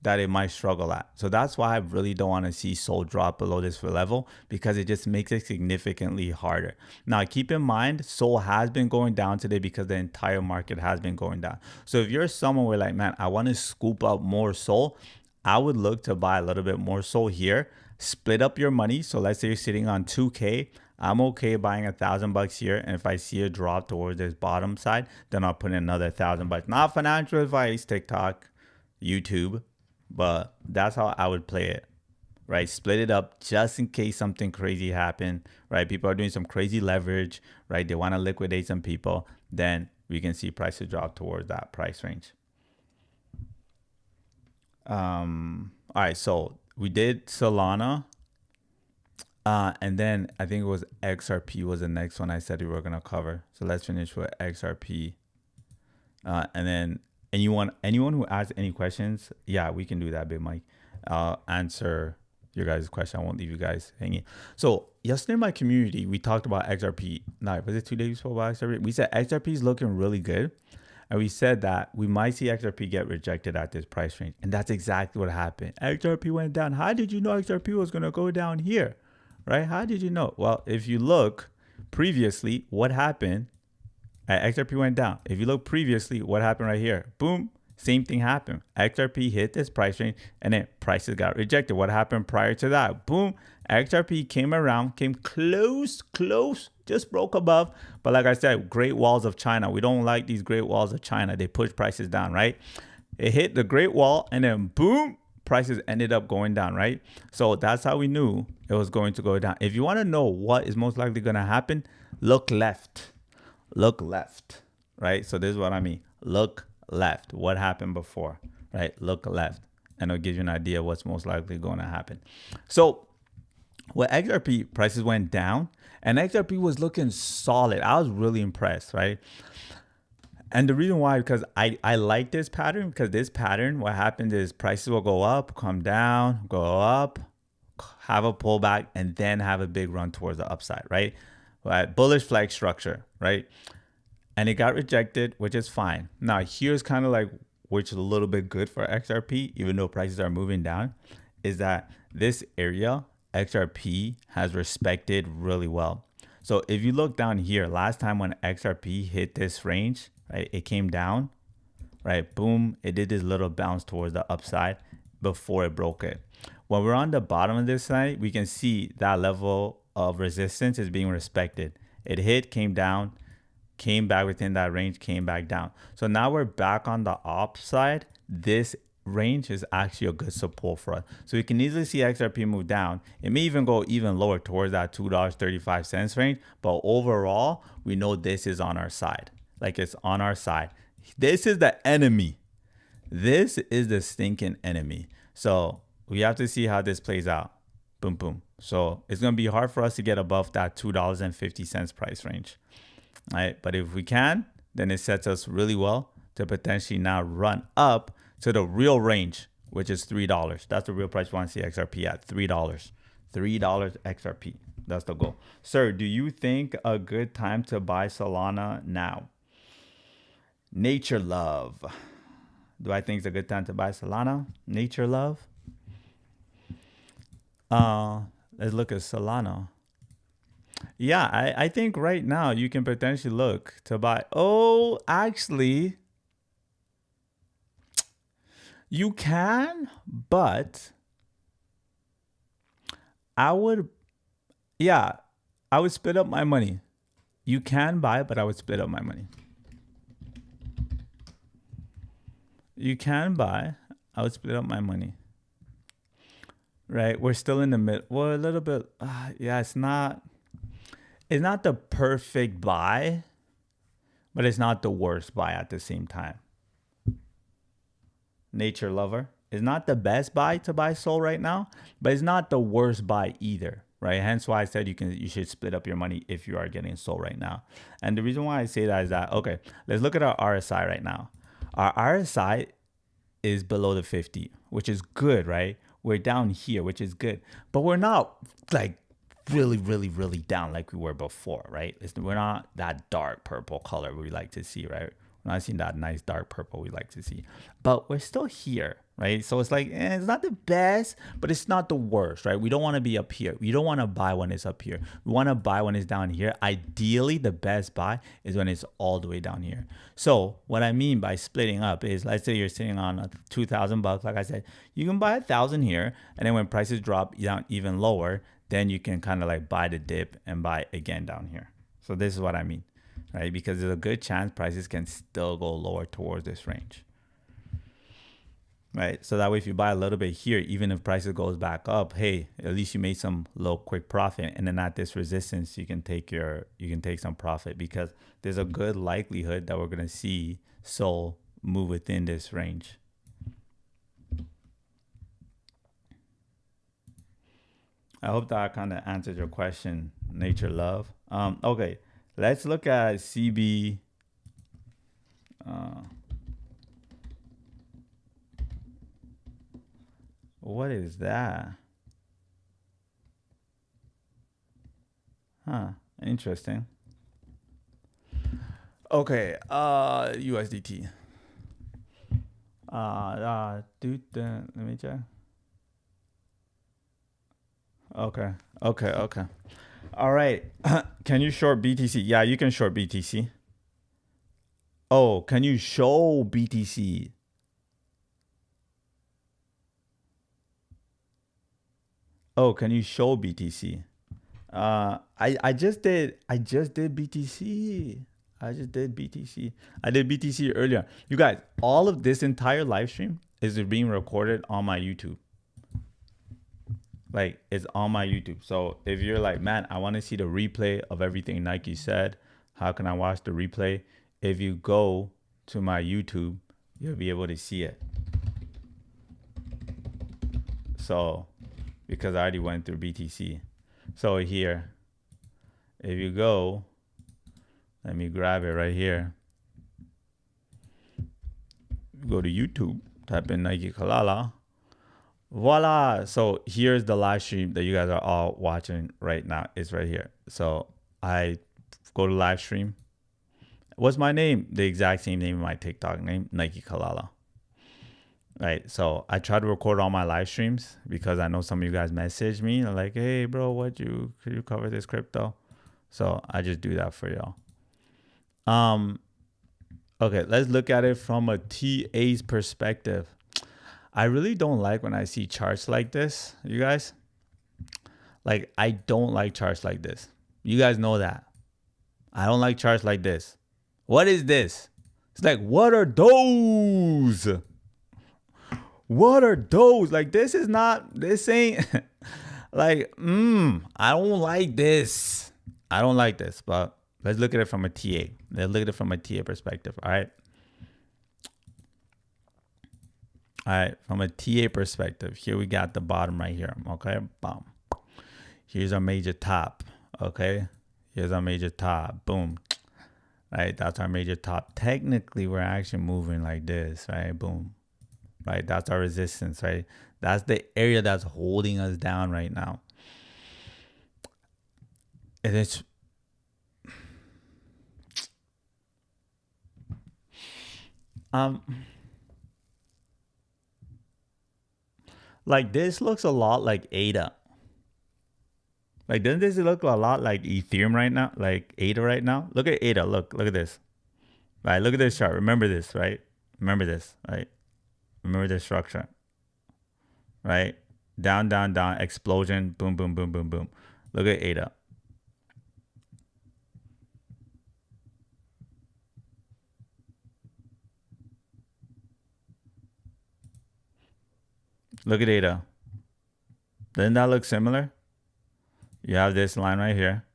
[SPEAKER 1] that it might struggle at. So that's why I really don't want to see SOL drop below this level because it just makes it significantly harder. Now, keep in mind, SOL has been going down today because the entire market has been going down. So if you're someone where like, man, I want to scoop up more SOL, I would look to buy a little bit more SOL here, split up your money. So let's say you're sitting on 2K. I'm okay buying $1,000 here. And if I see a drop towards this bottom side, then I'll put in another $1,000. Not financial advice, TikTok, YouTube. But that's how I would play it, right? Split it up just in case something crazy happened, right? People are doing some crazy leverage, right? They want to liquidate some people. Then we can see prices drop towards that price range. All right, so we did Solana. And then I think it was XRP was the next one I said we were going to cover. So let's finish with XRP. And then anyone who has any questions, yeah, we can do that, Big Mike. I'll answer your guys' question. I won't leave you guys hanging. So yesterday in my community, we talked about XRP. No, was it 2 days we spoke about XRP? We said XRP is looking really good. And we said that we might see XRP get rejected at this price range. And that's exactly what happened. XRP went down. How did you know XRP was going to go down here? Right? How did you know? Well, if you look previously, what happened XRP went down. If you look previously, what happened right here? Boom, same thing happened. XRP hit this price range and then prices got rejected. What happened prior to that? Boom, XRP came around, came close, just broke above. But like I said, Great Walls of China. We don't like these Great Walls of China. They push prices down, right? It hit the Great Wall and then boom, prices ended up going down, right? So that's how we knew it was going to go down. If you want to know what is most likely going to happen, look left. Look left, right? So this is what I mean. Look left. What happened before, right? Look left. And it'll give you an idea what's most likely going to happen. So when XRP prices went down and XRP was looking solid, I was really impressed, right? And the reason why, because I like this pattern, because this pattern, what happens is prices will go up, come down, go up, have a pullback, and then have a big run towards the upside, right? Bullish flag structure, right? And it got rejected, which is fine. Now, here's kind of like, which is a little bit good for XRP, even though prices are moving down, is that this area, XRP has respected really well. So if you look down here, last time when XRP hit this range, right, it came down, right, boom, it did this little bounce towards the upside before it broke it. When we're on the bottom of this side, we can see that level of resistance is being respected. It hit, came down, came back within that range, came back down. So now we're back on the upside. This range is actually a good support for us. So you can easily see XRP move down. It may even go even lower towards that $2.35 range. But overall, we know this is on our side. Like, it's on our side. This is the enemy. This is the stinking enemy. So we have to see how this plays out. Boom, boom. So it's going to be hard for us to get above that $2.50 price range. All right. But if we can, then it sets us really well to potentially now run up to the real range, which is $3. That's the real price we want to see XRP at, $3. $3 XRP. That's the goal. Sir, do you think a good time to buy Solana now? Nature Love. Do I think it's a good time to buy Solana? Nature Love. Let's look at Solana. Yeah, I think right now you can potentially look to buy. Oh, actually, you can, but I would split up my money. You can buy, but I would split up my money. You can buy. I would split up my money. Right? We're still in the mid. Well, a little bit. Yeah, it's not the perfect buy, but it's not the worst buy at the same time. Nature Lover is not the best buy to buy Sol right now, but it's not the worst buy either. Right? Hence why I said you should split up your money if you are getting Sol right now. And the reason why I say that is that, okay, let's look at our RSI right now. Our RSI is below the 50, which is good, right? We're down here, which is good, but we're not like really, really, really down like we were before, right? We're not that dark purple color we like to see, right? We're not seeing that nice dark purple we like to see, but we're still here, right? So it's like, it's not the best, but it's not the worst, right? We don't want to be up here. We don't want to buy when it's up here. We want to buy when it's down here. Ideally, the best buy is when it's all the way down here. So what I mean by splitting up is, let's say you're sitting on $2,000. Like I said, you can buy 1,000 here, and then when prices drop down even lower, then you can kind of like buy the dip and buy again down here. So this is what I mean, right? Because there's a good chance prices can still go lower towards this range, right? So that way, if you buy a little bit here, even if prices goes back up, hey, at least you made some low quick profit. And then at this resistance, you can take some profit, because there's a good likelihood that we're going to see Sol move within this range. I hope that kind of answered your question, Nature Love. Okay, let's look at CB. What is that? Huh, interesting. Okay, USDT. Let me check. Okay. All right. Can you short BTC? Yeah, you can short BTC. Oh, can you show BTC? Oh, can you show BTC? I just did BTC. I just did BTC. I did BTC earlier. You guys, all of this entire live stream is being recorded on my YouTube. Like, it's on my YouTube. So if you're like, man, I want to see the replay of everything Naicke said, how can I watch the replay? If you go to my YouTube, you'll be able to see it. So, because I already went through BTC. So here, if you go, let me grab it right here. Go to YouTube, type in Naicke Kalala. Voila. So here's the live stream that you guys are all watching right now. It's right here. So I go to live stream. What's my name? The exact same name of my TikTok name, Naicke Kalala. Right. So I try to record all my live streams because I know some of you guys message me like, hey bro, could you cover this crypto? So I just do that for y'all. Okay, let's look at it from a TA's perspective. I really don't like when I see charts like this, you guys. Like, I don't like charts like this. You guys know that. I don't like charts like this. What is this? It's like, what are those? What are those? Like, this ain't like, I don't like this. I don't like this, but let's look at it from a TA. Let's look at it from a TA perspective, all right? All right, from a TA perspective, here we got the bottom right here, okay? Boom. Here's our major top, okay? Here's our major top, boom. Right, that's our major top. Technically, we're actually moving like this, right? Boom. Right, that's our resistance, right? That's the area that's holding us down right now. And it's like this looks a lot like ADA. Like, doesn't this look a lot like Ethereum right now? Like ADA right now? Look at ADA. Look at this. Right, look at this chart. Remember this, right? Remember this, right? Remember this structure. Right? Down, down, down, explosion, boom, boom, boom, boom, boom. Look at ADA. Look at ADA. Doesn't that look similar? You have this line right here.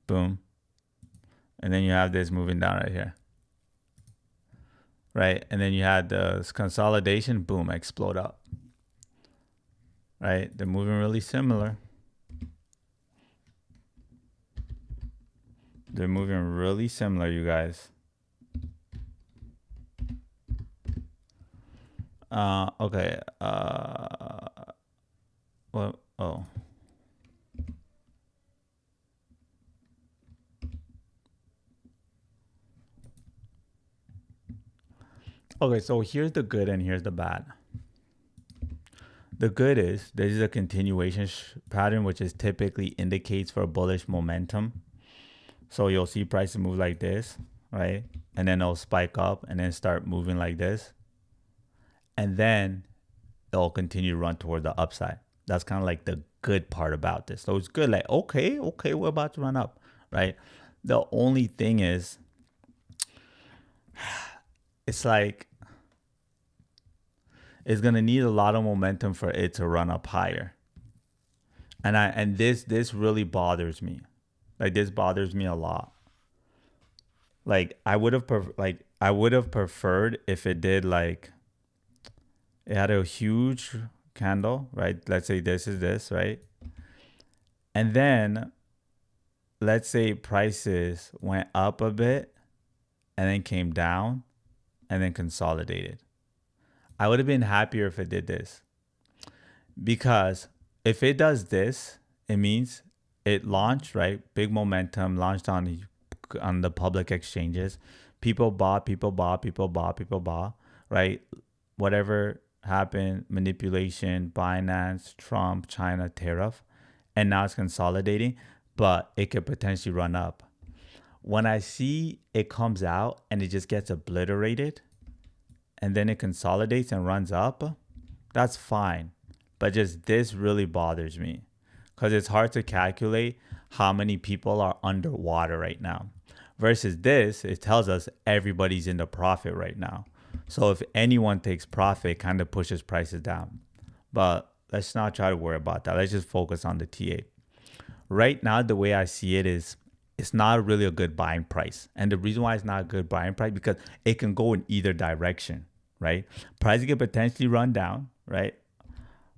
[SPEAKER 1] Boom. And then you have this moving down right here. Right? And then you had the consolidation, boom, explode up. Right? They're moving really similar. They're moving really similar, you guys. Okay. Well, oh. Okay, so here's the good and here's the bad. The good is this is a continuation pattern, which is typically indicates for bullish momentum. So you'll see prices move like this, right? And then it'll spike up and then start moving like this. And then it'll continue to run toward the upside. That's kind of like the good part about this. So it's good. Like, okay, we're about to run up, right? The only thing is, it's like, it's gonna need a lot of momentum for it to run up higher. And this really bothers me. Like, this bothers me a lot. Like, I would have preferred if it did, like, it had a huge candle, right? Let's say this is this, right? And then let's say prices went up a bit and then came down and then consolidated. I would have been happier if it did this, because if it does this, it means it launched, right? Big momentum, launched on the public exchanges. People bought, right? Whatever happened, manipulation, Binance, Trump, China, tariff, and now it's consolidating, but it could potentially run up. when I see it comes out and it just gets obliterated and then it consolidates and runs up, that's fine. But just this really bothers me because it's hard to calculate how many people are underwater right now. Versus this, it tells us everybody's in the profit right now. So if anyone takes profit, it kind of pushes prices down. But let's not try to worry about that. Let's just focus on the T8. Right now, the way I see it is it's not really a good buying price. And the reason why it's not a good buying price because it can go in either direction, right? Price can potentially run down, right?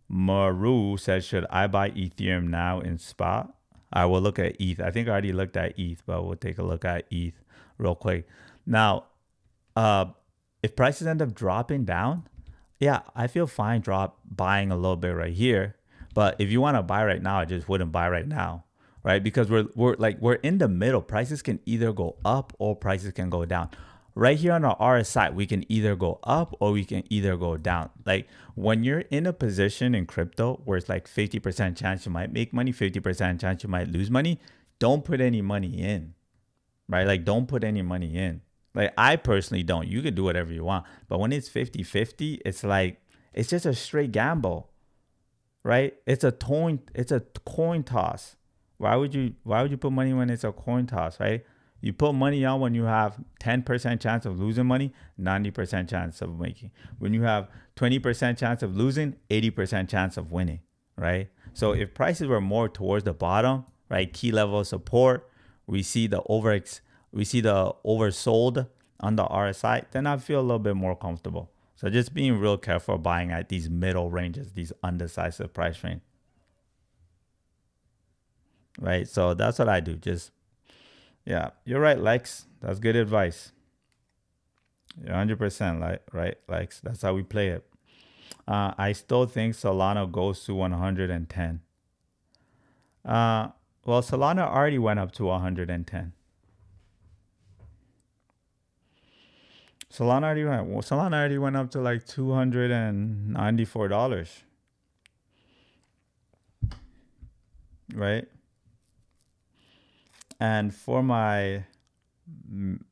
[SPEAKER 1] Maru says, should I buy Ethereum now in spot? I will look at ETH. I think I already looked at ETH, but we'll take a look at ETH real quick. Now, if prices end up dropping down, yeah, I feel fine buying a little bit right here. But if you want to buy right now, I just wouldn't buy right now, right? Because we're in the middle. Prices can either go up or prices can go down. Right here on our RSI, we can either go up or we can either go down. Like when you're in a position in crypto where it's like 50% chance you might make money, 50% chance you might lose money, don't put any money in, right? Like don't put any money in. Like I personally don't. You can do whatever you want. But when it's 50-50, it's like, it's just a straight gamble, right? It's a coin toss. Why would you put money when it's a coin toss, right? You put money on when you have 10% chance of losing money, 90% chance of making. When you have 20% chance of losing, 80% chance of winning, right? So if prices were more towards the bottom, right, key level of support, we see the oversold on the RSI, then I feel a little bit more comfortable. So just being real careful buying at these middle ranges, these undecisive price range, right? So that's what I do. Just yeah, you're right, Lex. That's good advice. You're 100% right, Lex. That's how we play it. I still think Solana goes to 110. Well, Solana already went up to 110. Solana already went up to like $294. Right? And for my I don't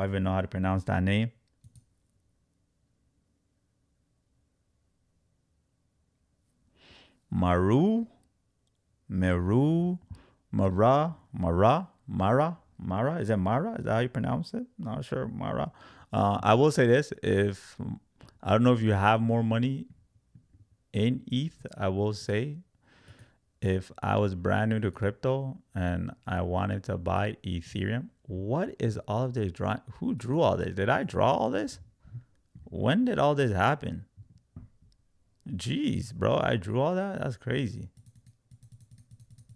[SPEAKER 1] even know how to pronounce that name. Mara. Is it Mara? Is that how you pronounce it? Not sure. Mara. I will say this: if I don't know if you have more money in ETH, I will say, if I was brand new to crypto and I wanted to buy Ethereum, what is all of this drawing? Who drew all this? Did I draw all this? When did all this happen? Jeez, bro, I drew all that? That's crazy.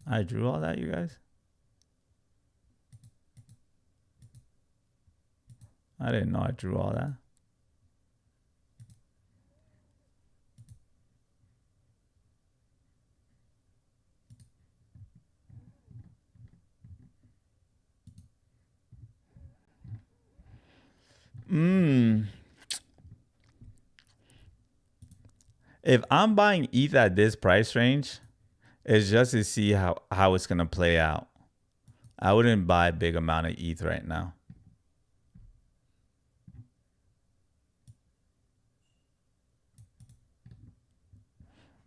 [SPEAKER 1] I drew all that, you guys? I didn't know I drew all that. If I'm buying ETH at this price range, it's just to see how it's going to play out. I wouldn't buy a big amount of ETH right now.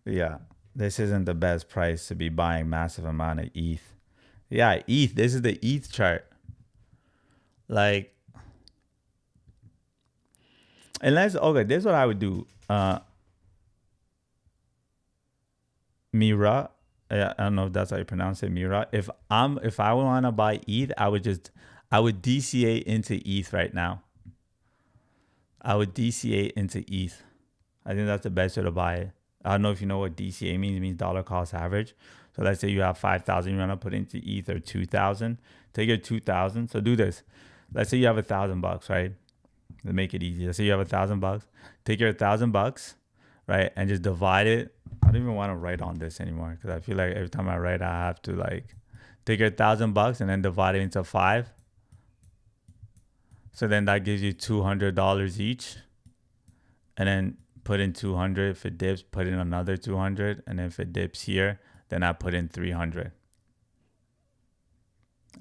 [SPEAKER 1] Yeah, this isn't the best price to be buying massive amount of ETH. Yeah, ETH. This is the ETH chart. Like, unless, okay, this is what I would do. Mira, I don't know if that's how you pronounce it, Mira. If I want to buy ETH, I would DCA into ETH right now. I would DCA into ETH. I think that's the best way to buy it. I don't know if you know what DCA means. It means dollar cost average. So let's say you have 5,000 you want to put into ETH or 2,000. Take your 2,000. So do this. Let's say you have $1,000, right? To make it easy. Let's say you have $1,000. Take your $1,000, right, and just divide it. I don't even want to write on this anymore because I feel like every time I write, I have to like take your $1,000 and then divide it into 5. So then that gives you $200 each, and then put in 200. If it dips, put in another 200, and then if it dips here, then I put in 300.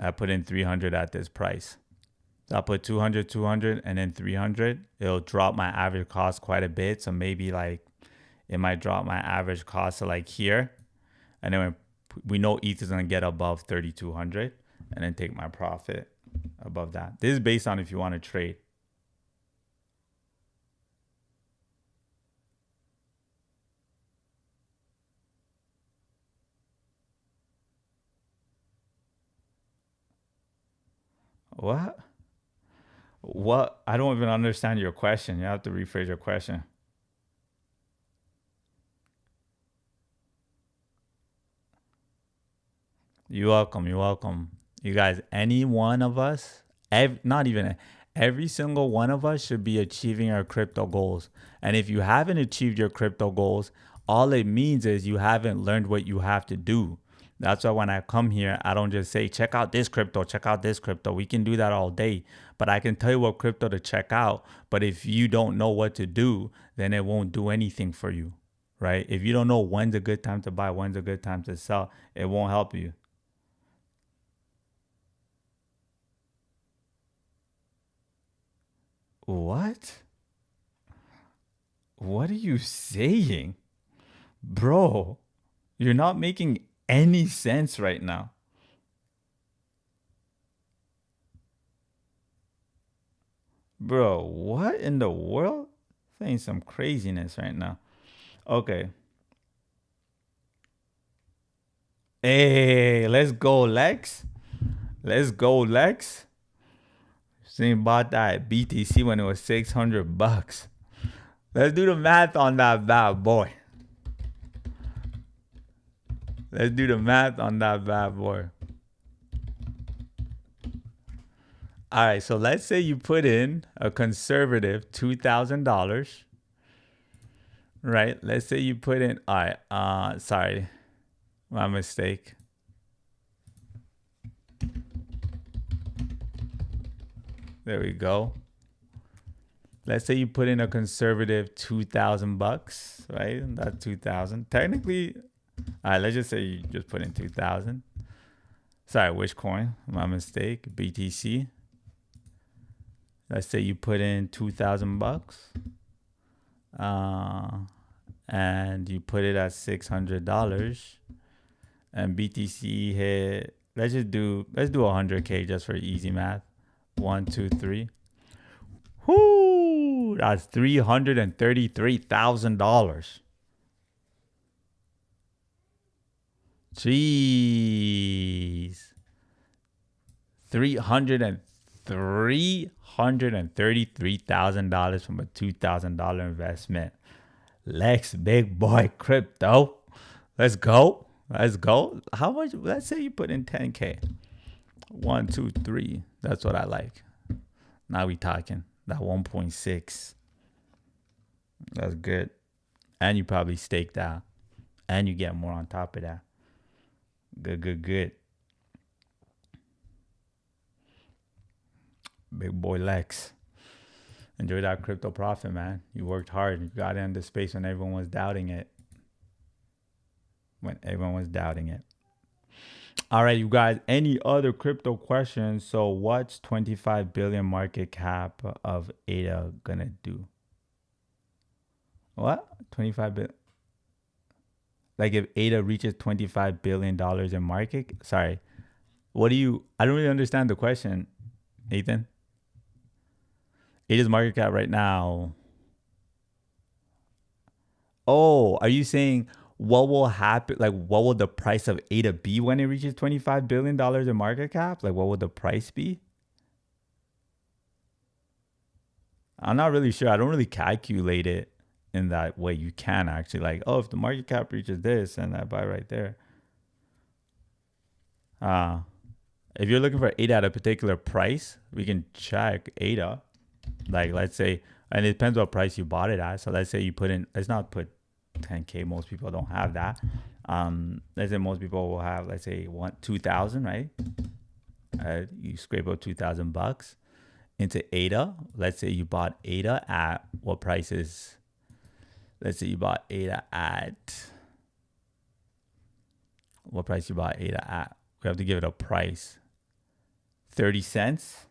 [SPEAKER 1] I put in 300 at this price. So I'll put 200, 200, and then 300. It'll drop my average cost quite a bit. So maybe like it might drop my average cost to like here. And then we know ETH is going to get above 3,200 and then take my profit above that. This is based on if you want to trade. What? What? I don't even understand your question. You have to rephrase your question. You're welcome. You're welcome. You guys, any one of us, not even every single one of us should be achieving our crypto goals. And if you haven't achieved your crypto goals, all it means is you haven't learned what you have to do. That's why when I come here, I don't just say, check out this crypto, check out this crypto. We can do that all day, but I can tell you what crypto to check out. But if you don't know what to do, then it won't do anything for you, right? If you don't know when's a good time to buy, when's a good time to sell, it won't help you. What? What are you saying? Bro, you're not making any sense right now. Bro, what in the world? Saying some craziness right now. Okay. Hey, let's go, Lex. Let's go, Lex. Seen bought that BTC when it was 600 bucks. Let's do the math on that bad boy. Let's do the math on that bad boy. All right, so let's say you put in a conservative $2,000, right? Let's say you put in, all right, sorry, my mistake. There we go. Let's say you put in a conservative 2,000 bucks, right? That's 2,000. Technically, all right, let's just say you just put in 2,000. Sorry, which coin? My mistake. BTC. Let's say you put in 2,000 bucks. And you put it at $600. And BTC hit, let's do 100K just for easy math. 1, 2, 3. Whoo! That's $333,000. Jeez. $333,000 from a $2,000 investment. Lex, big boy crypto. Let's go. Let's go. How much? Let's say you put in 10K. 1, 2, 3. That's what I like. Now we talking. That 1.6. That's good. And you probably stake that. And you get more on top of that. Good, good, good. Big boy Lex. Enjoy that crypto profit, man. You worked hard. You got into space when everyone was doubting it. All right, you guys. Any other crypto questions? So what's 25 billion market cap of ADA gonna do? What? 25 billion? Like if ADA reaches $25 billion in market? Sorry. What do you... I don't really understand the question, Nathan. ADA's market cap right now. Oh, are you saying what will happen? Like what will the price of ADA be when it reaches $25 billion in market cap? Like what will the price be? I'm not really sure. I don't really calculate it in that way. You can actually like, oh, if the market cap reaches this and I buy right there. If you're looking for ADA at a particular price, we can check ADA. Like let's say, and it depends what price you bought it at. So let's say you put in, let's not put 10K. Most people don't have that. Let's say most people will have, let's say 2,000, right? You scrape up 2,000 bucks into ADA. Let's say you bought ADA at what prices? Let's say you bought ADA at what price you bought ADA at. We have to give it a price. 30 cents.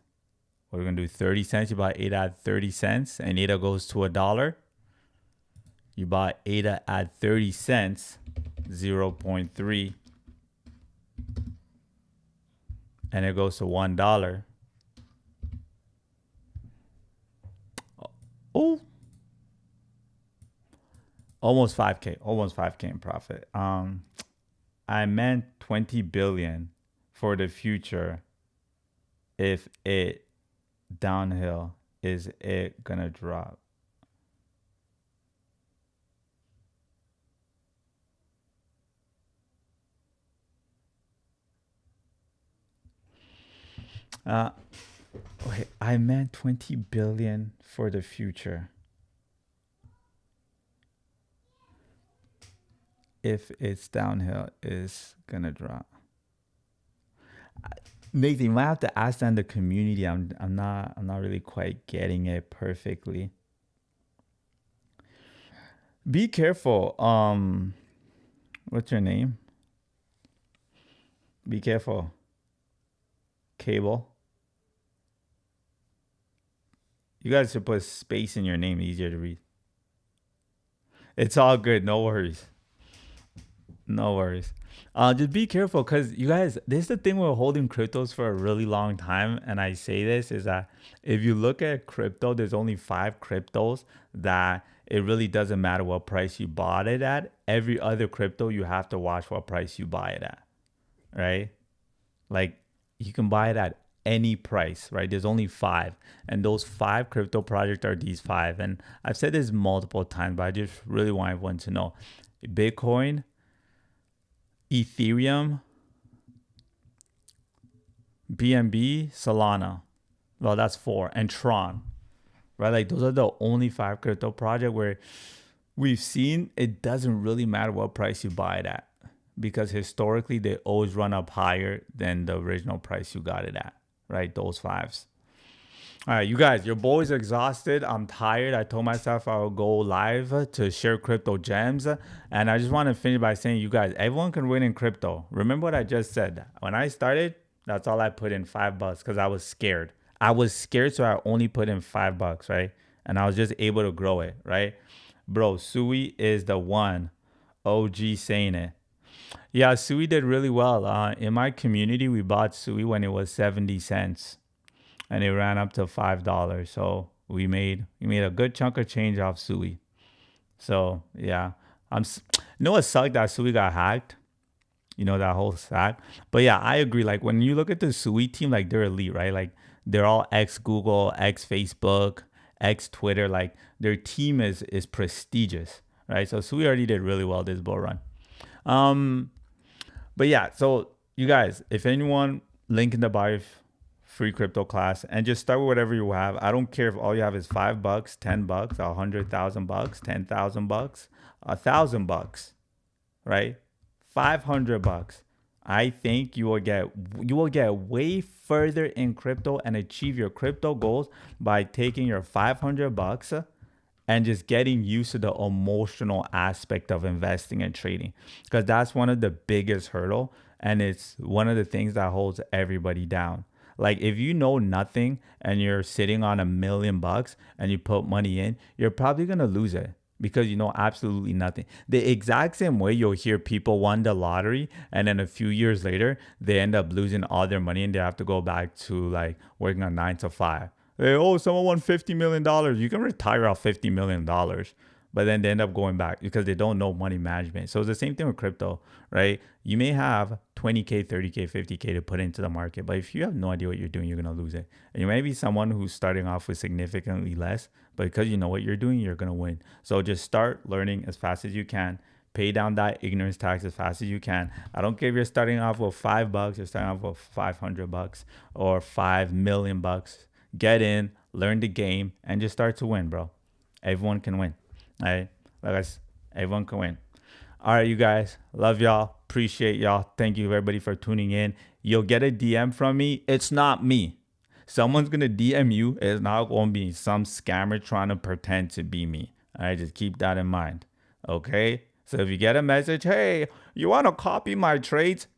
[SPEAKER 1] We're going to do 30 cents. You buy ADA at 30 cents and ADA goes to $1. You buy ADA at 30 cents, 0.3, and it goes to $1. Oh, almost 5K in profit. I meant 20 billion for the future. If it downhill, is it gonna drop? Okay, I meant 20 billion for the future. If it's downhill, is gonna drop. Naicke, you might have to ask that in the community. I'm not really quite getting it perfectly. Be careful. What's your name? Be careful. Cable. You guys should put space in your name, easier to read. It's all good. No worries. No worries. Just be careful, because you guys, this is the thing with holding cryptos for a really long time. And I say this is that if you look at crypto, there's only 5 cryptos that it really doesn't matter what price you bought it at. Every other crypto, you have to watch what price you buy it at, right? Like you can buy it at any price, right? There's only 5, and those 5 crypto projects are these 5. And I've said this multiple times, but I just really want everyone to know: Bitcoin, Ethereum, BNB, Solana. Well, that's 4, and Tron, right? Like those are the only 5 crypto projects where we've seen it doesn't really matter what price you buy it at, because historically they always run up higher than the original price you got it at, right? Those 5s. All right, you guys, your boy's exhausted. I'm tired. I told myself I would go live to share crypto gems. And I just want to finish by saying, you guys, everyone can win in crypto. Remember what I just said. When I started, that's all I put in, $5, because I was scared. I was scared, so I only put in $5, right? And I was just able to grow it, right? Bro, Sui is the one. OG saying it. Yeah, Sui did really well. In my community, we bought Sui when it was 70 cents. And it ran up to $5. So we made a good chunk of change off Sui. So yeah, you know what sucked? That Sui got hacked. You know, that whole stack. But yeah, I agree. Like when you look at the Sui team, like they're elite, right? Like they're all ex Google, ex Facebook, ex Twitter. Like their team is prestigious, right? So Sui already did really well this bull run. But yeah, so you guys, if anyone, link in the bio, free crypto class, and just start with whatever you have. I don't care if all you have is $5, $10, $100,000, $10,000, $1,000, right? $500. I think you will get way further in crypto and achieve your crypto goals by taking your $500 and just getting used to the emotional aspect of investing and trading, because that's one of the biggest hurdle, and it's one of the things that holds everybody down. Like if you know nothing and you're sitting on $1 million and you put money in, you're probably going to lose it because you know absolutely nothing. The exact same way you'll hear people won the lottery and then a few years later, they end up losing all their money and they have to go back to like working a 9 to 5. Hey, oh, someone won $50 million. You can retire off $50 million. But then they end up going back because they don't know money management. So it's the same thing with crypto, right? You may have 20K, 30K, 50K to put into the market, but if you have no idea what you're doing, you're going to lose it. And you may be someone who's starting off with significantly less, but because you know what you're doing, you're going to win. So just start learning as fast as you can. Pay down that ignorance tax as fast as you can. I don't care if you're starting off with $5, you're starting off with $500 or $5 million. Get in, learn the game, and just start to win, bro. Everyone can win. All right, like I said, everyone can win. All right, you guys, love y'all, appreciate y'all. Thank you everybody for tuning in. You'll get a DM from me. It's not me. Someone's gonna DM you. It's not gonna be some scammer trying to pretend to be me. All right, just keep that in mind. Okay. So if you get a message, hey, you want to copy my trades?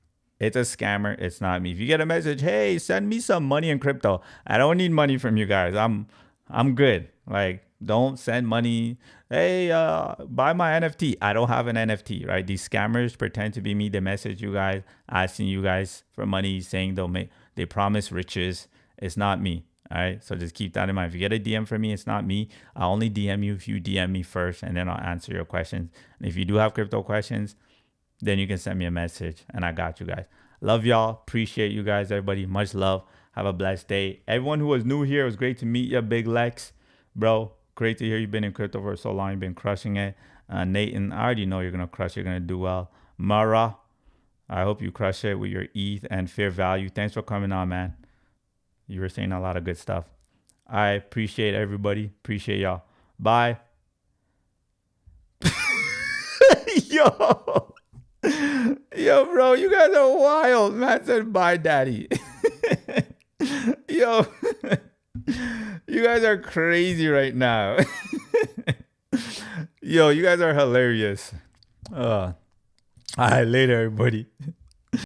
[SPEAKER 1] It's a scammer. It's not me. If you get a message, hey, send me some money in crypto. I don't need money from you guys. I'm good. Like, don't send money. Hey, buy my NFT. I don't have an NFT, right? These scammers pretend to be me. They message you guys, asking you guys for money, saying they promise riches. It's not me. All right. So just keep that in mind. If you get a DM from me, it's not me. I'll only DM you if you DM me first, and then I'll answer your questions. And if you do have crypto questions, then you can send me a message and I got you guys. Love y'all. Appreciate you guys, everybody. Much love. Have a blessed day. Everyone who was new here, it was great to meet you, Big Lex. Bro, great to hear you've been in crypto for so long. You've been crushing it. Nathan, I already know you're going to crush. You're going to do well. Mara, I hope you crush it with your ETH and fair value. Thanks for coming on, man. You were saying a lot of good stuff. I appreciate everybody. Appreciate y'all. Bye. Yo. Yo, bro, you guys are wild. Man said bye, daddy. Yo. You guys are crazy right now. Yo, you guys are hilarious. All right, later, everybody.